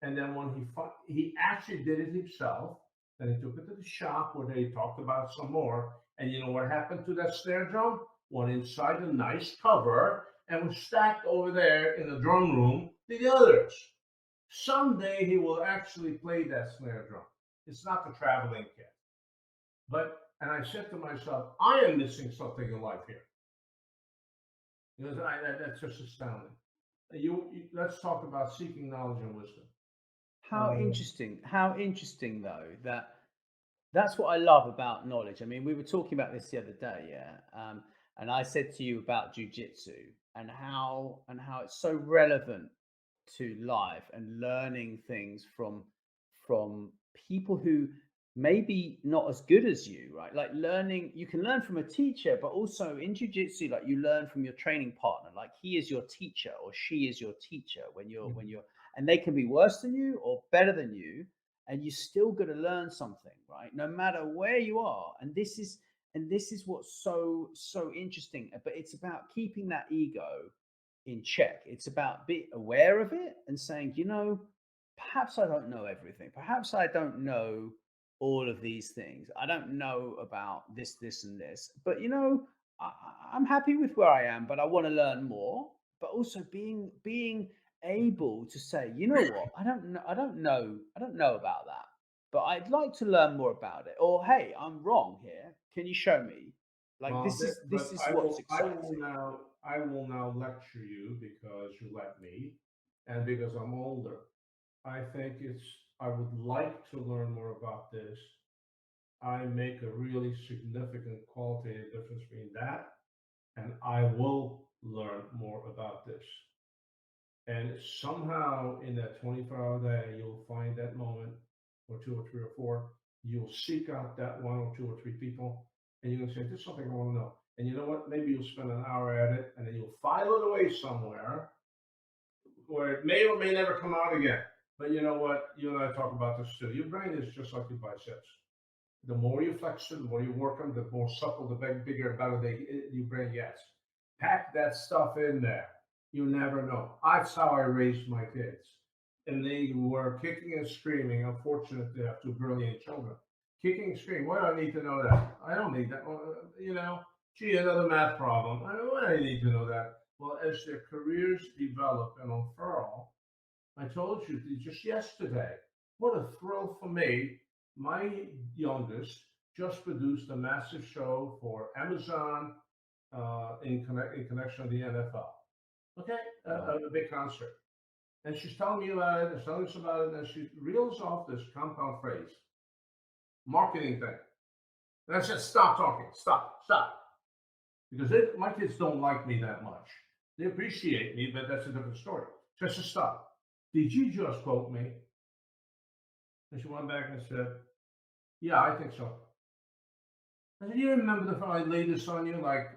And then when he actually did it himself, then he took it to the shop where they talked about some more. And you know what happened to that snare drum? Went inside a nice cover and was stacked over there in the drum room with the others. Someday he will actually play that snare drum. It's not the traveling kit. And I said to myself, I am missing something in life here. Because that's just astounding. Let's talk about seeking knowledge and wisdom. How interesting though, that's what I love about knowledge. I mean, we were talking about this the other day, yeah. And I said to you about jujitsu and how it's so relevant to life and learning things from people who maybe not as good as you, right? Like learning, you can learn from a teacher, but also in jiu-jitsu, like you learn from your training partner. Like he is your teacher or she is your teacher when you're, and they can be worse than you or better than you, and you still got to learn something, right? No matter where you are. And this is what's so interesting. But it's about keeping that ego in check. It's about being aware of it and saying, perhaps I don't know everything. Perhaps I don't know all of these things. I don't know about this, and this. But I, I'm happy with where I am, but I want to learn more. But also being able to say, you know what, I don't know about that. But I'd like to learn more about it. Or hey, I'm wrong here. Can you show me? Like Well, this but is what's I will exciting. now I will now lecture you because you let me, and because I'm older. I think I would like to learn more about this. I make a really significant qualitative difference between that, and I will learn more about this. And somehow in that 24-hour day, you'll find that moment, or two or three or four. You'll seek out that one or two or three people, and you're going to say, "This is something I want to know." And you know what? Maybe you'll spend an hour at it, and then you'll file it away somewhere where it may or may never come out again. But you know what? You and I talk about this too. Your brain is just like your biceps. The more you flex them, the more you work them, the more supple, the bigger, better your brain gets. Pack that stuff in there. You never know. That's how I raised my kids. And they were kicking and screaming. I'm fortunate to have two brilliant children. Kicking and screaming. Why do I need to know that? I don't need that. Well, gee, another math problem. Why do I need to know that? Well, as their careers develop and unfurl, I told you just yesterday, what a thrill for me. My youngest just produced a massive show for Amazon in connection with the NFL. Okay, Wow. a big concert. And she's telling me about it, and telling us about it, and she reels off this compound phrase, marketing thing. And I said, stop talking, stop. Because my kids don't like me that much. They appreciate me, but that's a different story. So I said, stop. Did you just quote me? And she went back and said, yeah, I think so. I said, you remember the I laid this on you like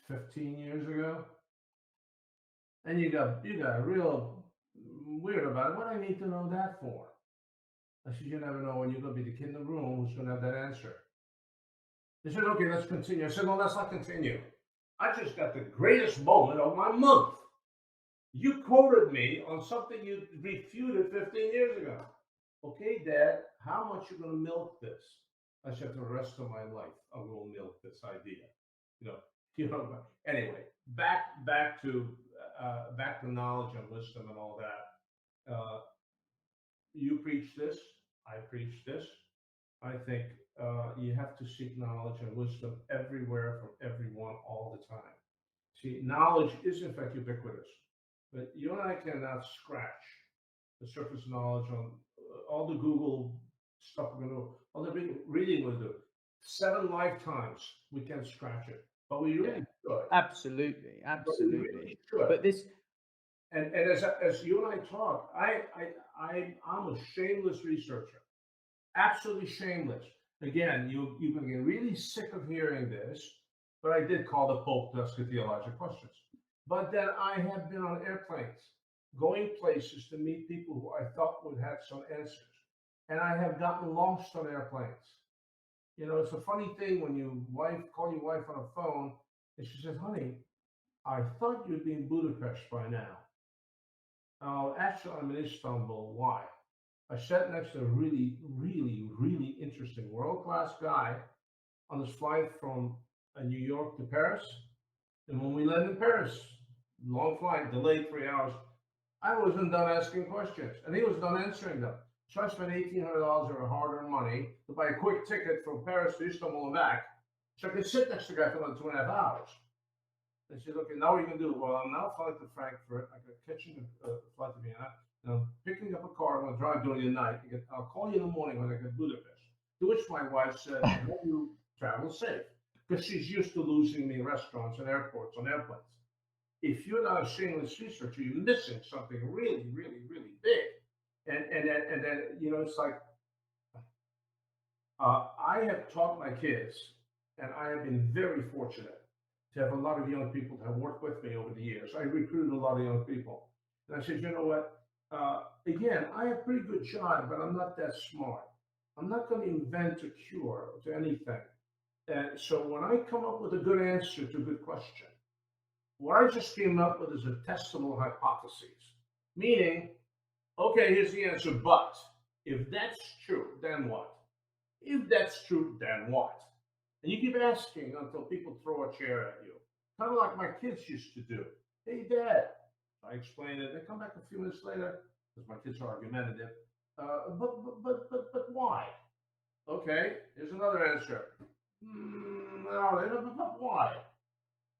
15 years ago? And you got real weird about it. What do I need to know that for? I said, you never know when you're going to be the kid in the room who's going to have that answer. They said, okay, let's continue. I said, no, let's not continue. I just got the greatest moment of my month. You quoted me on something you refuted 15 years ago. Okay, Dad, how much you gonna milk this? I said, the rest of my life, I will milk this idea. You know, but anyway, back to knowledge and wisdom and all that. You preach this, I preach this. I think you have to seek knowledge and wisdom everywhere from everyone all the time. See, knowledge is in fact ubiquitous, but you and I cannot scratch the surface knowledge on all the Google stuff we're going to do, all the reading we'll do. 7 lifetimes we can scratch it, but we Yeah. really should. Absolutely. But we really Absolutely. should. But this And as you and I talk, I'm a shameless researcher, absolutely shameless. Again, you're going to get really sick of hearing this, but I did call the Pope to ask the theological questions. But then I have been on airplanes, going places to meet people who I thought would have some answers. And I have gotten lost on airplanes. It's a funny thing when you call your wife on a phone and she says, honey, I thought you'd be in Budapest by now. Oh, actually, I'm in Istanbul. Why? I sat next to a really, really, really interesting world-class guy on this flight from New York to Paris. And when we landed in Paris, long flight, delayed 3 hours, I wasn't done asking questions, and he was done answering them. So I spent $1,800 of hard-earned money to buy a quick ticket from Paris to Istanbul and back, so I could sit next to the guy for another 2.5 hours. They said, okay, now what are you going to do? Well, I'm now flying to Frankfurt. I got catching a flight to Vienna. And I'm picking up a car. I'm going to drive during the night. I'll call you in the morning when I get to Budapest. To which my wife said, I hope you travel safe. Because she's used to losing me in restaurants and airports on airplanes. If you're not a shameless researcher, you're missing something really, really, really big. And then it's like, I have taught my kids, and I have been very fortunate to have a lot of young people that have worked with me over the years. I recruited a lot of young people. And I said, you know what? Again, I have pretty good job, but I'm not that smart. I'm not going to invent a cure to anything. And so when I come up with a good answer to a good question, what I just came up with is a testable hypothesis. Meaning, okay, here's the answer, but if that's true, then what? If that's true, then what? And you keep asking until people throw a chair at you. Kind of like my kids used to do. Hey, Dad. I explain it. They come back a few minutes later because my kids are argumentative. But why? Okay, here's another answer. No, but why?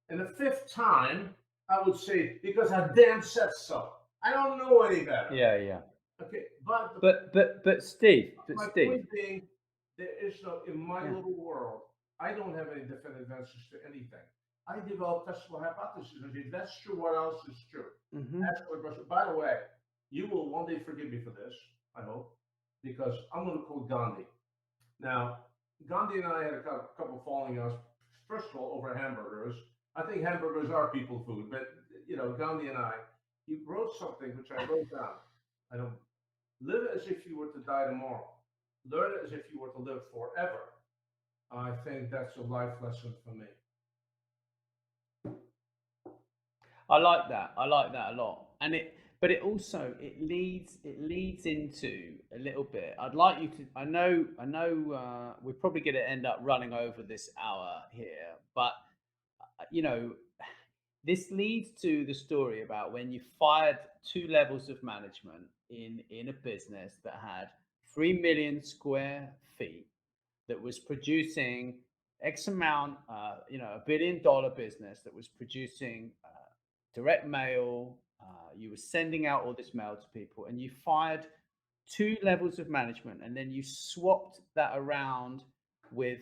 And the fifth time, I would say, because I damn said so. I don't know any better. Yeah. Okay, but But my Steve, point being, there is no, in my yeah. little world, I don't have any definitive answers to anything. I develop testable hypotheses. And if that's true, what else is true? Mm-hmm. Ask the question. By the way, you will one day forgive me for this, I hope, because I'm going to quote Gandhi. Now, Gandhi and I had a couple falling outs. First of all, over hamburgers. I think hamburgers are people food, but Gandhi and I, he wrote something which I wrote down. I don't live as if you were to die tomorrow. Learn as if you were to live forever. I think that's a life lesson for me. I like that. I like that a lot. But it also it leads into a little bit. I'd like you to. I know. We're probably going to end up running over this hour here, but you know, this leads to the story about when you fired two levels of management in a business that had 3 million square feet that was producing X amount, $1 billion business that was producing direct mail. You were sending out all this mail to people, and you fired two levels of management, and then you swapped that around with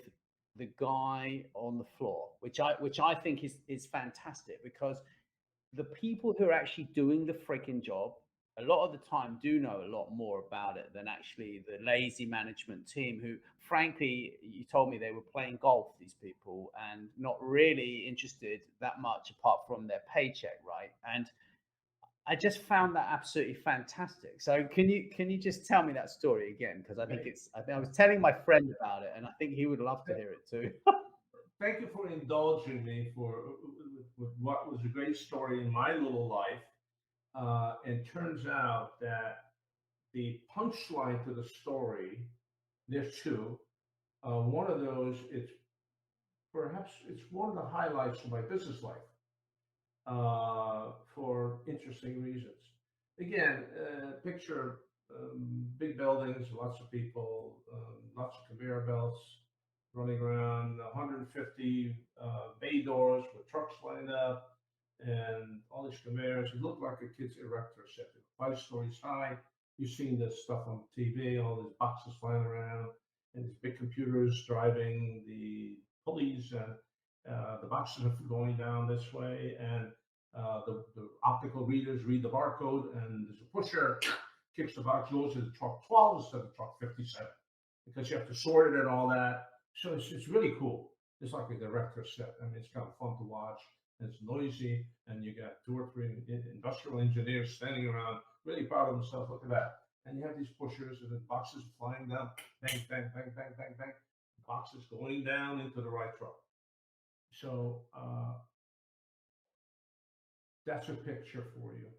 the guy on the floor, which I think is fantastic because the people who are actually doing the freaking job a lot of the time do know a lot more about it than actually the lazy management team who frankly you told me they were playing golf, these people, and not really interested that much apart from their paycheck, right? And I just found that absolutely fantastic. So can you just tell me that story again, because I think I was telling my friend about it and I think he would love to hear it too. Thank you for indulging me with what was a great story in my little life. And turns out that the punchline to the story, there's two. One of those, it's one of the highlights of my business life for interesting reasons. Again, picture big buildings, lots of people, lots of conveyor belts running around, 150 bay doors with trucks lined up, and all these conveyors. It looked like a kid's erector set, 5 stories high. You've seen this stuff on TV, all these boxes flying around, and these big computers driving the pulleys, and the boxes are going down this way, and the optical readers read the barcode, and there's a pusher, kicks the box, goes to the truck 12 instead of truck 57, because you have to sort it and all that. So it's really cool. It's like a director set. I mean, it's kind of fun to watch. It's noisy, and you got 2 or 3 industrial engineers standing around, really proud of themselves. Look at that. And you have these pushers, and the boxes flying down, bang, bang, bang, bang, bang, bang. Boxes going down into the right truck. So that's a picture for you.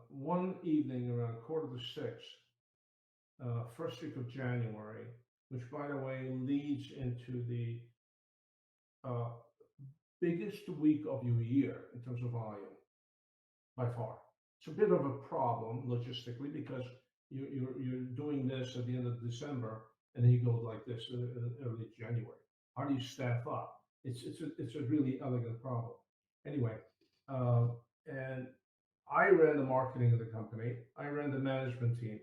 One evening around 5:45, first week of January, which, by the way, leads into the uh, biggest week of your year in terms of volume, by far. It's a bit of a problem logistically because you're doing this at the end of December, and then you go like this early January. How do you staff up? It's a really elegant problem. Anyway, and I ran the marketing of the company. I ran the management team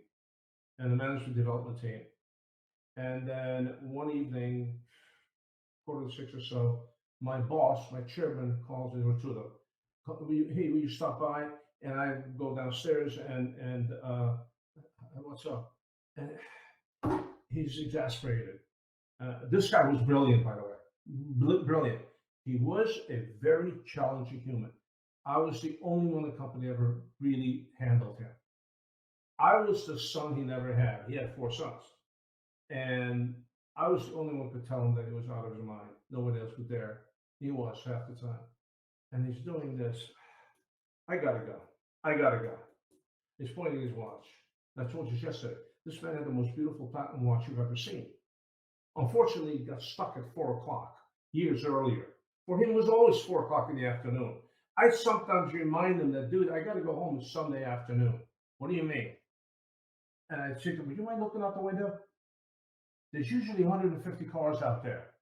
and the management development team. And then one evening, 5:45 or so, my boss, my chairman, calls me, or two of them. Hey, will you stop by? And I go downstairs and what's up? And He's exasperated. This guy was brilliant, by the way. Brilliant. He was a very challenging human. I was the only one in the company ever really handled him. I was the son he never had. He had 4 sons. And I was the only one who could tell him that he was out of his mind. Nobody else would dare. He was half the time. And he's doing this. I gotta go. I gotta go. He's pointing his watch. I told you yesterday, this man had the most beautiful platinum watch you've ever seen. Unfortunately, he got stuck at 4 o'clock years earlier. For him, it was always 4 o'clock in the afternoon. I sometimes remind him that, dude, I got to go home. It's Sunday afternoon. What do you mean? And I say to him, would you mind looking out the window? There's usually 150 cars out there.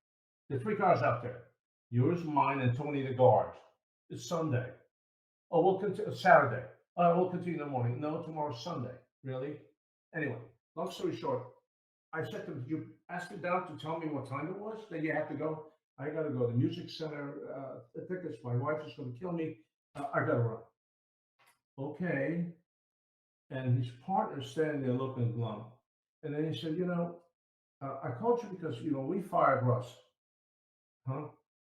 There are 3 cars out there. Yours, mine, and Tony the guard. It's Sunday. Oh, we'll continue. Saturday. We'll continue in the morning. No, tomorrow's Sunday. Really? Anyway, long story short, I said to him, did you ask me down to tell me what time it was that you had to go? I got to go to the music center. The tickets, my wife is going to kill me. I got to run. Okay. And his partner's standing there looking glum. And then he said, I called you because, we fired Russ. Huh?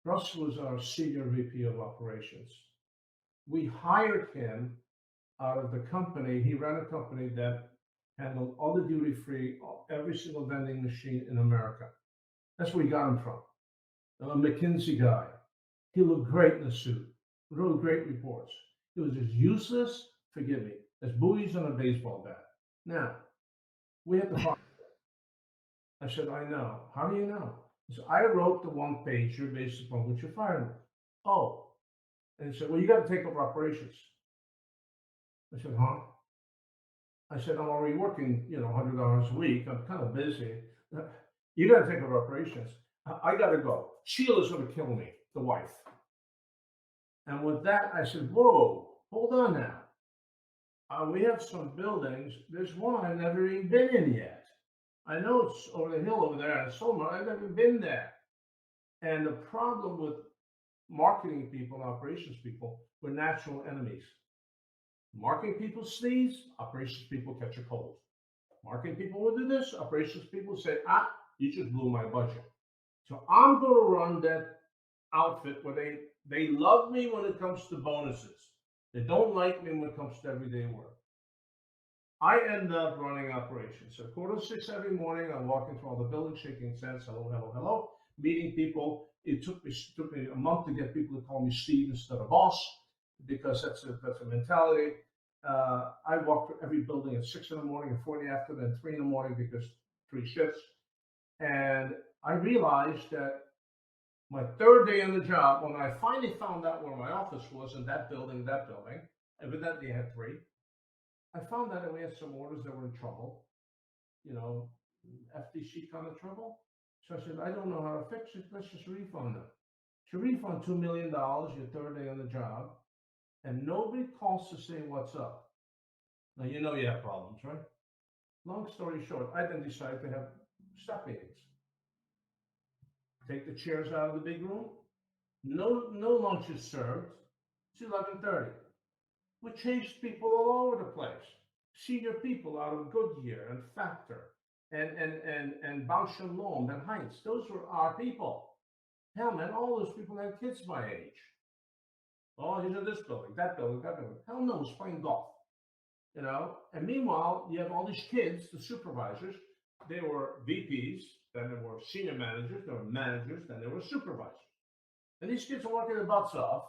Russ was our senior VP of operations. We hired him out of the company. He ran a company that handled all the duty free, every single vending machine in America. That's where we got him from. A McKinsey guy. He looked great in a suit, wrote great reports. He was as useless, forgive me, as buoys on a baseball bat. Now, we had to fire him. I said, I know. How do you know? He said, I wrote the one-pager based upon which you fired him. Oh. And he said, well, you got to take over operations. I said, huh? I said, I'm already working, 100 hours a week. I'm kind of busy. You got to take over operations. I got to go. Sheila's going to kill me, the wife. And with that, I said, whoa, hold on now. We have some buildings. There's one I've never even been in yet. I know it's over the hill over there in Solomon. I've never been there. And the problem with marketing people and operations people, we're natural enemies. Marketing people sneeze, operations people catch a cold. Marketing people will do this, operations people say, you just blew my budget. So I'm going to run that outfit where they love me when it comes to bonuses. They don't like me when it comes to everyday work. I end up running operations. So 5:45 every morning, I'm walking through all the buildings, shaking hands, hello, hello, hello, meeting people. It took me a month to get people to call me Steve instead of boss, because that's a mentality. I walk through every building at 6 in the morning and 4 in the afternoon and 3 in the morning, because 3 shifts. And I realized that my 3rd day on the job, when I finally found out where my office was in that building, evidently I had 3. I found out that we had some orders that were in trouble, FTC kind of trouble. So I said, I don't know how to fix it. Let's just refund them. So refund $2 million your 3rd day on the job, and nobody calls to say what's up. Now, you have problems, right? Long story short, I then decided to have staff meetings. Take the chairs out of the big room. No lunch is served. It's 11:30. We chased people all over the place. Senior people out of Goodyear and Factor and Bausch and Lomb and Heinz. Those were our people. Hell, man, all those people had kids my age. Oh, he's in this building, that building, that building. Hell no, he's playing golf. And meanwhile, you have all these kids, the supervisors. They were VPs, then there were senior managers, there were managers, then there were supervisors. And these kids are working their butts off,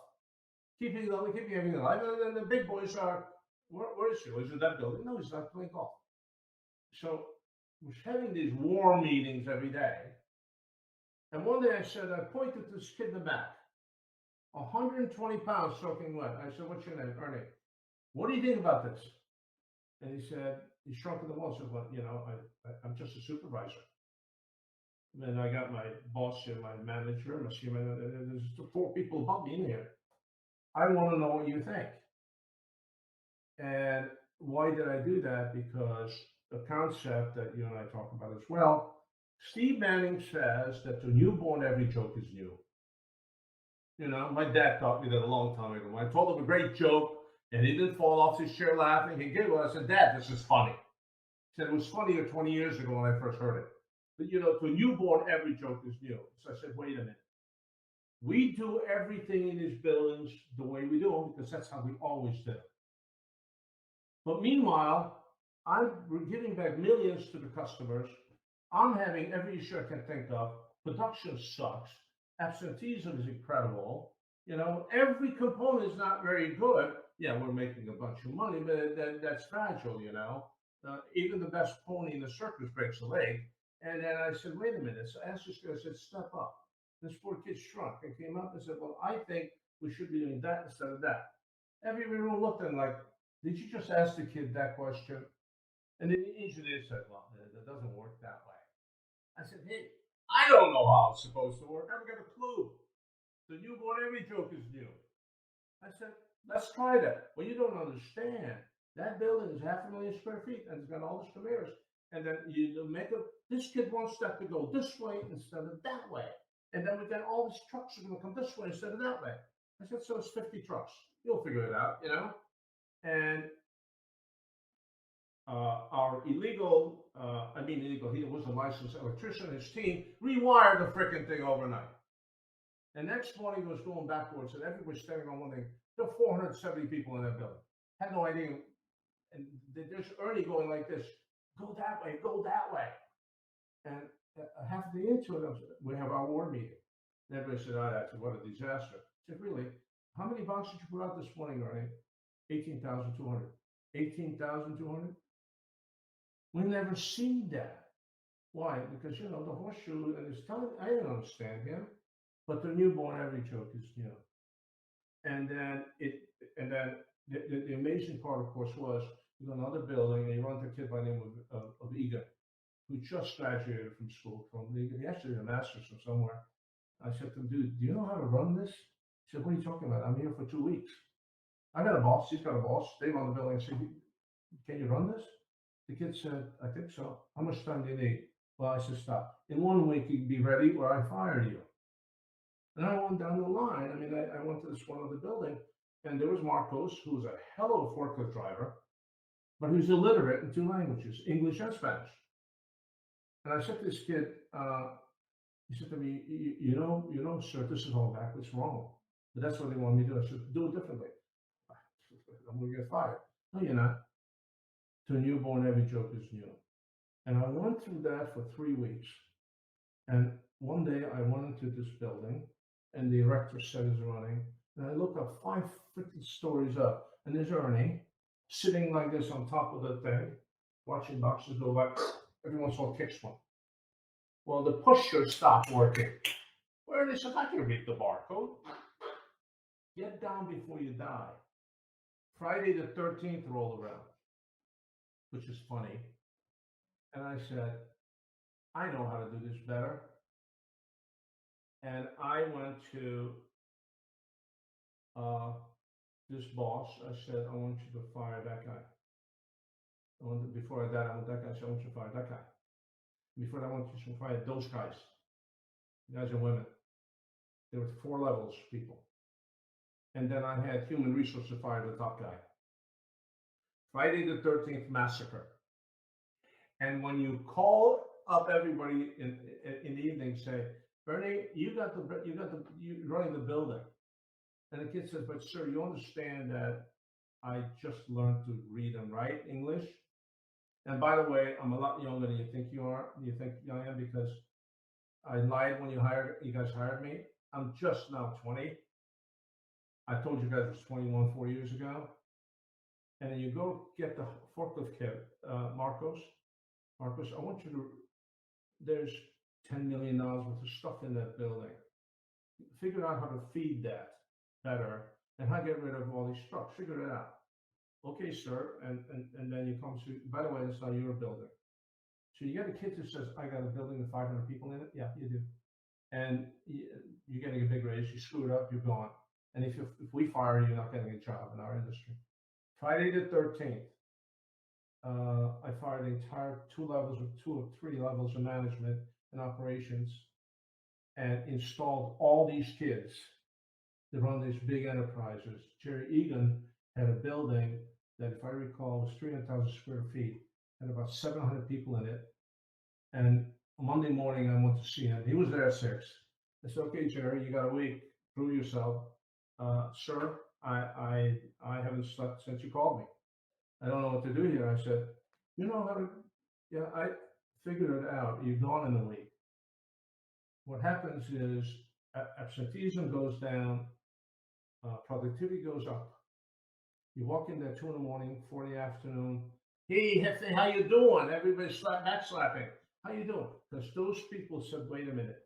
keeping everything alive. And then the big boys are, where is he? He's in that building. No, he's not playing golf. So we're having these war meetings every day. And one day I pointed to this kid in the back, 120 pounds soaking wet. I said, what's your name? Ernie. What do you think about this? And he said, he shrunk to the wall. I said, well, I'm just a supervisor. And then I got my boss and my manager, my senior manager. There's 4 people above me in here. I want to know what you think. And why did I do that? Because the concept that you and I talk about as well, Steve Manning says that to newborn, every joke is new. My dad taught me that a long time ago. When I told him a great joke and he didn't fall off his chair laughing, he giggled. I said, Dad, this is funny. He said it was funnier 20 years ago when I first heard it. But to a newborn, every joke is new. So I said, wait a minute. We do everything in these buildings the way we do them because that's how we always did it. But meanwhile, we're giving back millions to the customers. I'm having every issue I can think of. Production sucks. Absenteeism is incredible. Every component is not very good. Yeah, we're making a bunch of money, but that's fragile. Even the best pony in the circus breaks a leg. And then I said, wait a minute. So I asked this guy, I said, step up. This poor kid shrunk and came up and said, well, I think we should be doing that instead of that. Everyone looked at him like, did you just ask the kid that question? And then the engineer said, well, that doesn't work that way. I said, hey, I don't know how it's supposed to work. I haven't got a clue. The newborn, every joke is new. I said, let's try that. Well, you don't understand. That building is 500,000 square feet and it's got all these conveyors. And then you make this kid wants that to go this way instead of that way. And then we got all these trucks are going to come this way instead of that way. I said, so it's 50 trucks. You'll figure it out, And our illegal, he was a licensed electrician, his team rewired the freaking thing overnight. And next morning it was going backwards and everybody's standing on one thing. There were 470 people in that building. Had no idea. And there's Ernie going like this, go that way, go that way. And half the into it, we have our war meeting. And everybody said, that's what a disaster. I said, really? How many boxes did you put out this morning, Ernie? 18,200. 18,200? We never see that. Why? Because, the horseshoe, and it's telling, I didn't understand him, but the newborn, every joke is new. And then the amazing part, of course, was you go to another building and you run into a kid by the name of Egan, who just graduated from school from Egan. He actually had a master's from somewhere. I said to him, dude, do you know how to run this? He said, what are you talking about? I'm here for 2 weeks. I got a boss. He's got a boss. They run the building. I said, can you run this? The kid said, I think so. How much time do you need? Well, I said, stop. In 1 week, you'd be ready or I fired you. And I went down the line. I went to this one other building, and there was Marcos, who was a hell of a forklift driver, but he was illiterate in 2 languages, English and Spanish. And I said to this kid, he said to me, you know, sir, this is all backwards wrong. But that's what they want me to do. I said, do it differently. I'm going to get fired. No, you're not. To a newborn, every joke is new. And I went through that for 3 weeks. And one day I went into this building, and the erector set is running. And I look up 550 stories up, and there's Ernie sitting like this on top of the thing, watching boxes go by. Every once in a while kicks one. Well, the pusher stopped working. Well, Ernie says, I can read the barcode. Get down before you die. Friday the 13th rolled around, which is funny. And I said, I know how to do this better. And I went to this boss. I said, I want you to fire that guy. Before that, I want that guy. I said, I want you to fire that guy. Before that, I want you to fire those guys, guys and women. There were 4 levels, people. And then I had human resources fire the top guy. Friday the 13th massacre. And when you call up everybody in the evening, say, Bernie, you running the building. And the kid says, but sir, you understand that I just learned to read and write English. And by the way, I'm a lot younger than you think you are. You think I am because I lied when you guys hired me. I'm just now 20. I told you guys it was 21 4 years ago. And then you go get the forklift kid, Marcos, I want you to, there's $10 million worth of stuff in that building. Figure out how to feed that better and how to get rid of all these trucks. Figure it out. Okay, sir. And then you come to, by the way, it's not your building. So you get a kid who says, I got a building with 500 people in it. Yeah, you do. And you're getting a big raise. You screw it up, you're gone. And if we fire you, you're not getting a job in our industry. Friday the 13th, I fired the entire 2 or 3 levels of management and operations and installed all these kids to run these big enterprises. Jerry Egan had a building that, if I recall, was 300,000 square feet, had about 700 people in it. And Monday morning, I went to see him. He was there at 6. I said, "Okay, Jerry, you got a week. Prove yourself." Sir, I haven't slept since you called me. I don't know what to do here. I said, "You know how to," yeah, I figured it out. You're gone in a week. What happens is absenteeism goes down, productivity goes up. You walk in there 2 in the morning, 4 in the afternoon. Hey, Hefe, how you doing? Everybody's backslapping. How you doing? Because those people said, "Wait a minute.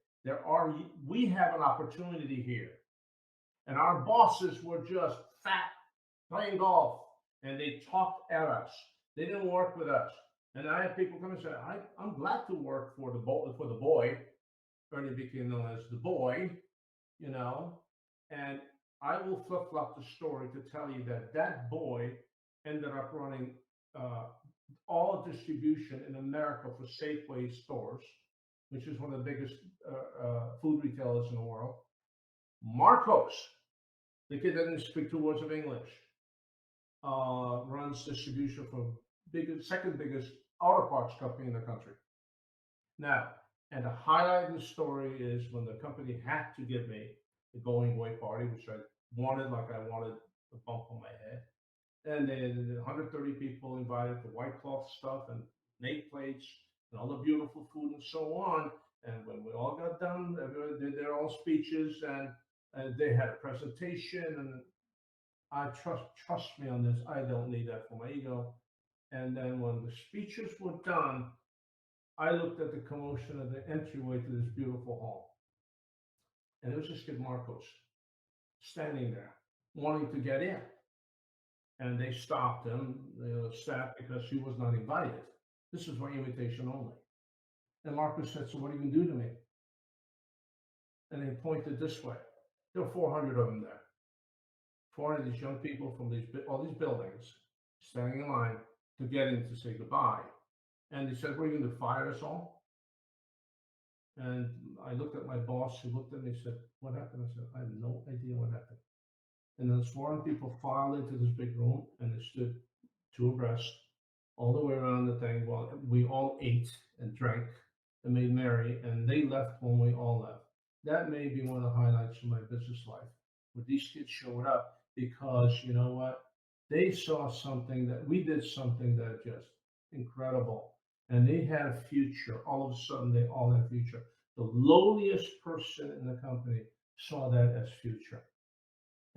We have an opportunity here." And our bosses were just fat, playing golf, and they talked at us. They didn't work with us. And I had people come and say, I'm glad to work for the boy. Ernie became known as the boy, you know. And I will flip-flop the story to tell you that that boy ended up running all distribution in America for Safeway stores, which is one of the biggest food retailers in the world. Marcos, the kid that didn't speak 2 words of English, runs distribution for second biggest auto parts company in the country. Now, and the highlight of the story is when the company had to give me the going away party, which I wanted, like I wanted a bump on my head. And they had 130 people invited to white cloth stuff and nate plates and all the beautiful food and so on. And when we all got done, everyone did their own speeches and they had a presentation. And I trust me on this. I don't need that for my ego. And then when the speeches were done, I looked at the commotion of the entryway to this beautiful hall. And it was this kid, Marcos, standing there, wanting to get in. And they stopped him, the staff, because he was not invited. This is for invitation only. And Marcos said, "So what are you going to do to me?" And he pointed this way. There were 400 of them there. 400 of these young people from all these buildings standing in line to get in to say goodbye. And he said, "What are you going to fire us all?" And I looked at my boss, who looked at me and said, "What happened?" I said, "I have no idea what happened." And those 400 people filed into this big room, and they stood 2 abreast all the way around the thing while we all ate and drank and made merry, and they left when we all left. That may be one of the highlights of my business life, where these kids showed up, because you know what? They saw something that we did, something that just incredible. And they had a future. All of a sudden, they all had future. The lowliest person in the company saw that as future.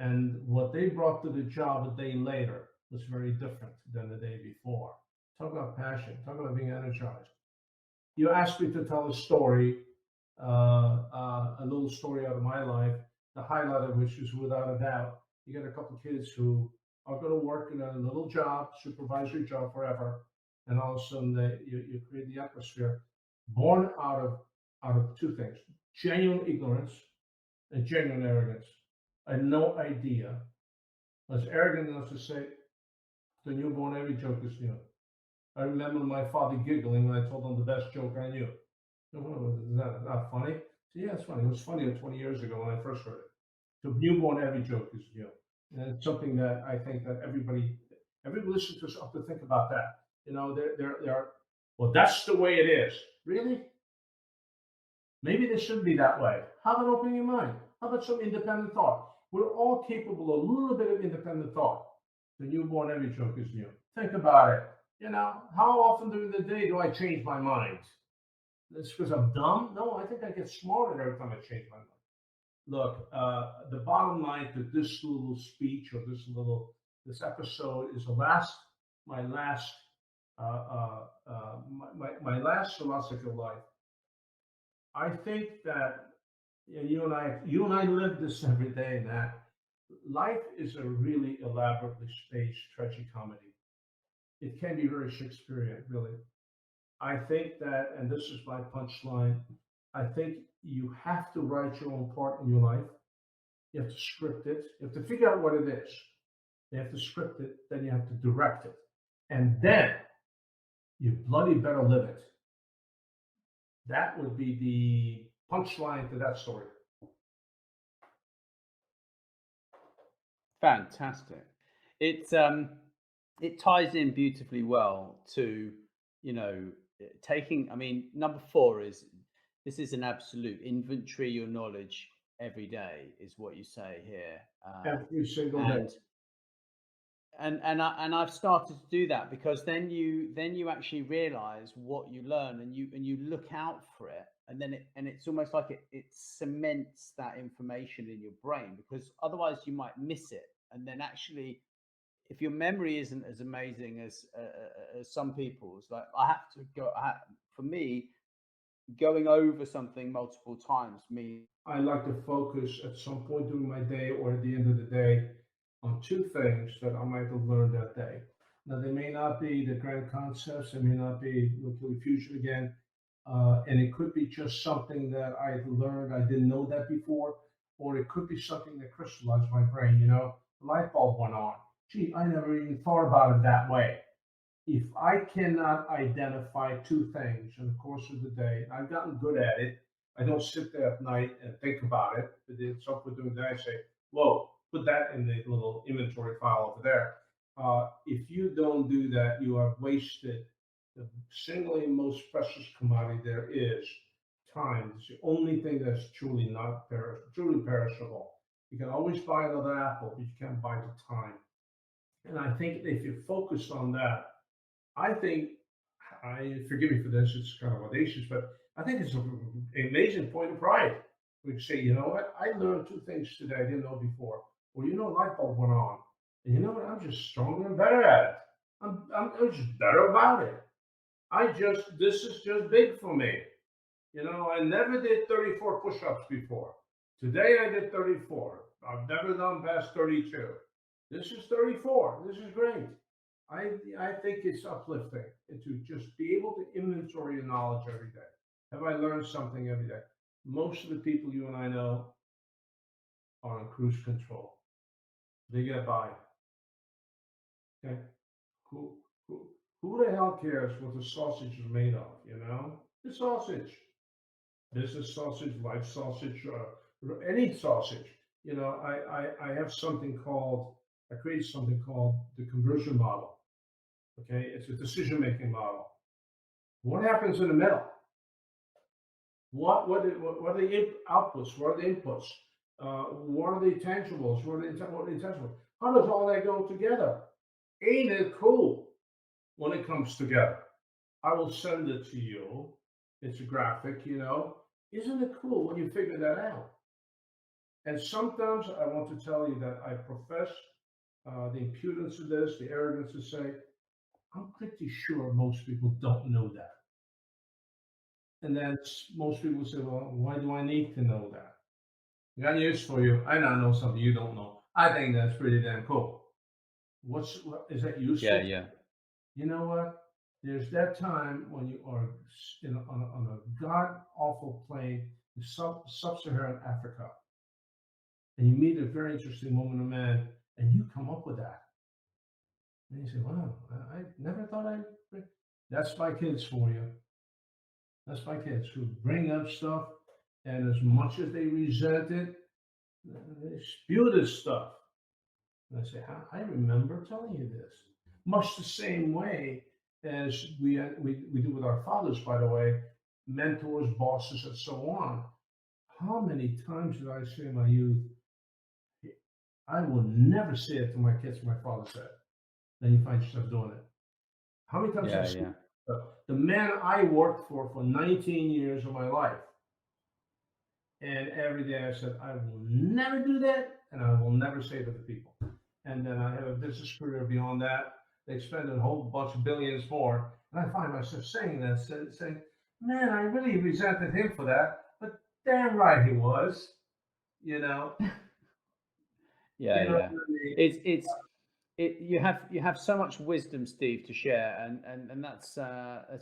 And what they brought to the job a day later was very different than the day before. Talk about passion. Talk about being energized. You asked me to tell a story, a little story out of my life, the highlight of which is, without a doubt, you get a couple of kids who are going to work in a little job, supervisory job forever, and all of a sudden you create the atmosphere born out of 2 things: genuine ignorance and genuine arrogance. I had no idea. I was arrogant enough to say, "The newborn, every joke is new." I remember my father giggling when I told him the best joke I knew. Is that not funny? So, yeah, it's funny. It was funny 20 years ago when I first heard it. The newborn, every joke is new. And it's something that I think that everybody listens to us up to think about that. You know, there are, well, that's the way it is. Really? Maybe they shouldn't be that way. How about opening your mind? How about some independent thought? We're all capable of a little bit of independent thought. The newborn, every joke is new. Think about it. You know, how often during the day do I change my mind? It's because I'm dumb? No, I think I get smarter every time I change my mind. Look, the bottom line to this little speech, or this episode, is my last philosophy of life. I think that you and I live this every day, that life is a really elaborately staged tragicomedy. It can be very Shakespearean, really. I think that, and this is my punchline, I think you have to write your own part in your life. You have to script it. You have to figure out what it is. You have to script it. Then you have to direct it. And then you bloody better live it. That would be the punchline to that story. Fantastic. It ties in beautifully well to you know, taking, I mean, number four is this is an absolute inventory your knowledge every day, is what you say here. Every single day. And I've started to do that, because then you actually realize what you learn, and you look out for it, and then it's almost like it cements that information in your brain, because otherwise you might miss it. And then actually, if your memory isn't as amazing as some people's, like I have to go, for me, going over something multiple times means. I like to focus at some point during my day or at the end of the day on two things that I might have learned that day. Now, they may not be the grand concepts, they may not be nuclear fusion again, and it could be just something that I had learned I didn't know that before, or it could be something that crystallized my brain. The light bulb went on. Gee, I never even thought about it that way. If I cannot identify two things in the course of the day, I've gotten good at it. I don't sit there at night and think about it. But it's up with doing that. I say, whoa, put that in the little inventory file over there. If you don't do that, you have wasted the single most precious commodity there is, time. It's the only thing that's truly not truly perishable. You can always buy another apple, but you can't buy the time. And I think if you focus on that, I think, I forgive me for this, it's kind of audacious, but I think it's an amazing point of pride. We can say, you know what, I learned two things today I didn't know before. Or, light bulb went on. And you know what, I'm just stronger and better at it. I'm just better about it. This is just big for me. I never did 34 push ups before. Today I did 34. I've never done past 32. This is 34. This is great. I think it's uplifting to just be able to inventory your knowledge every day. Have I learned something every day? Most of the people you and I know are on cruise control. They get by. Okay, who who who the hell cares what the sausage is made of? The sausage, business sausage, life sausage, any sausage. I have something called, I created something called the conversion model. Okay, it's a decision-making model. What happens in the middle? What are the outputs? What are the inputs? What are the tangibles? What are the intangibles? How does all that go together? Ain't it cool when it comes together? I will send it to you. It's a graphic. Isn't it cool when you figure that out? And sometimes I want to tell you that I profess the impudence of this, the arrogance to say, I'm pretty sure most people don't know that. And then most people say, well, why do I need to know that? I got news for you. I now know something you don't know. I think that's pretty damn cool. Is that useful? Yeah. You know what? There's that time when you are on a god awful plane in sub-Saharan Africa, and you meet a very interesting woman or man, and you come up with that. And you say, wow, I never thought I'd. That's my kids for you. That's my kids who bring up stuff, and as much as they resent it, they spew this stuff. And I say, I remember telling you this. Much the same way as we do with our fathers, by the way, mentors, bosses, and so on. How many times did I say in my youth, I will never say it to my kids, my father said. Then you find yourself doing it. How many times did I say it? The man I worked for 19 years of my life, and every day I said, I will never do that, and I will never say it to people. And then I have a business career beyond that. They spend a whole bunch of billions more. And I find myself saying that, saying, man, I really resented him for that. But damn right he was, Yeah. You know what I mean? You have so much wisdom, Steve, to share, and that's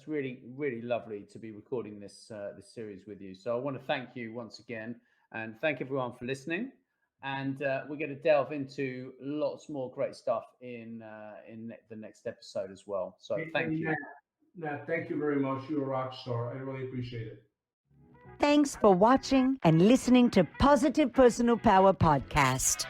really lovely to be recording this series with you. So I want to thank you once again, and thank everyone for listening. And we're going to delve into lots more great stuff in the next episode as well. So thank you. Nat, thank you very much. You're a rock star. I really appreciate it. Thanks for watching and listening to Positive Personal Power Podcast.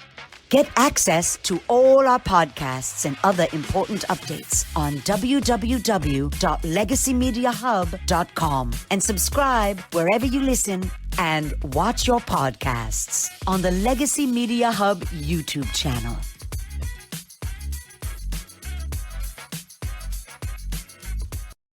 Get access to all our podcasts and other important updates on www.legacymediahub.com and subscribe wherever you listen and watch your podcasts on the Legacy Media Hub YouTube channel.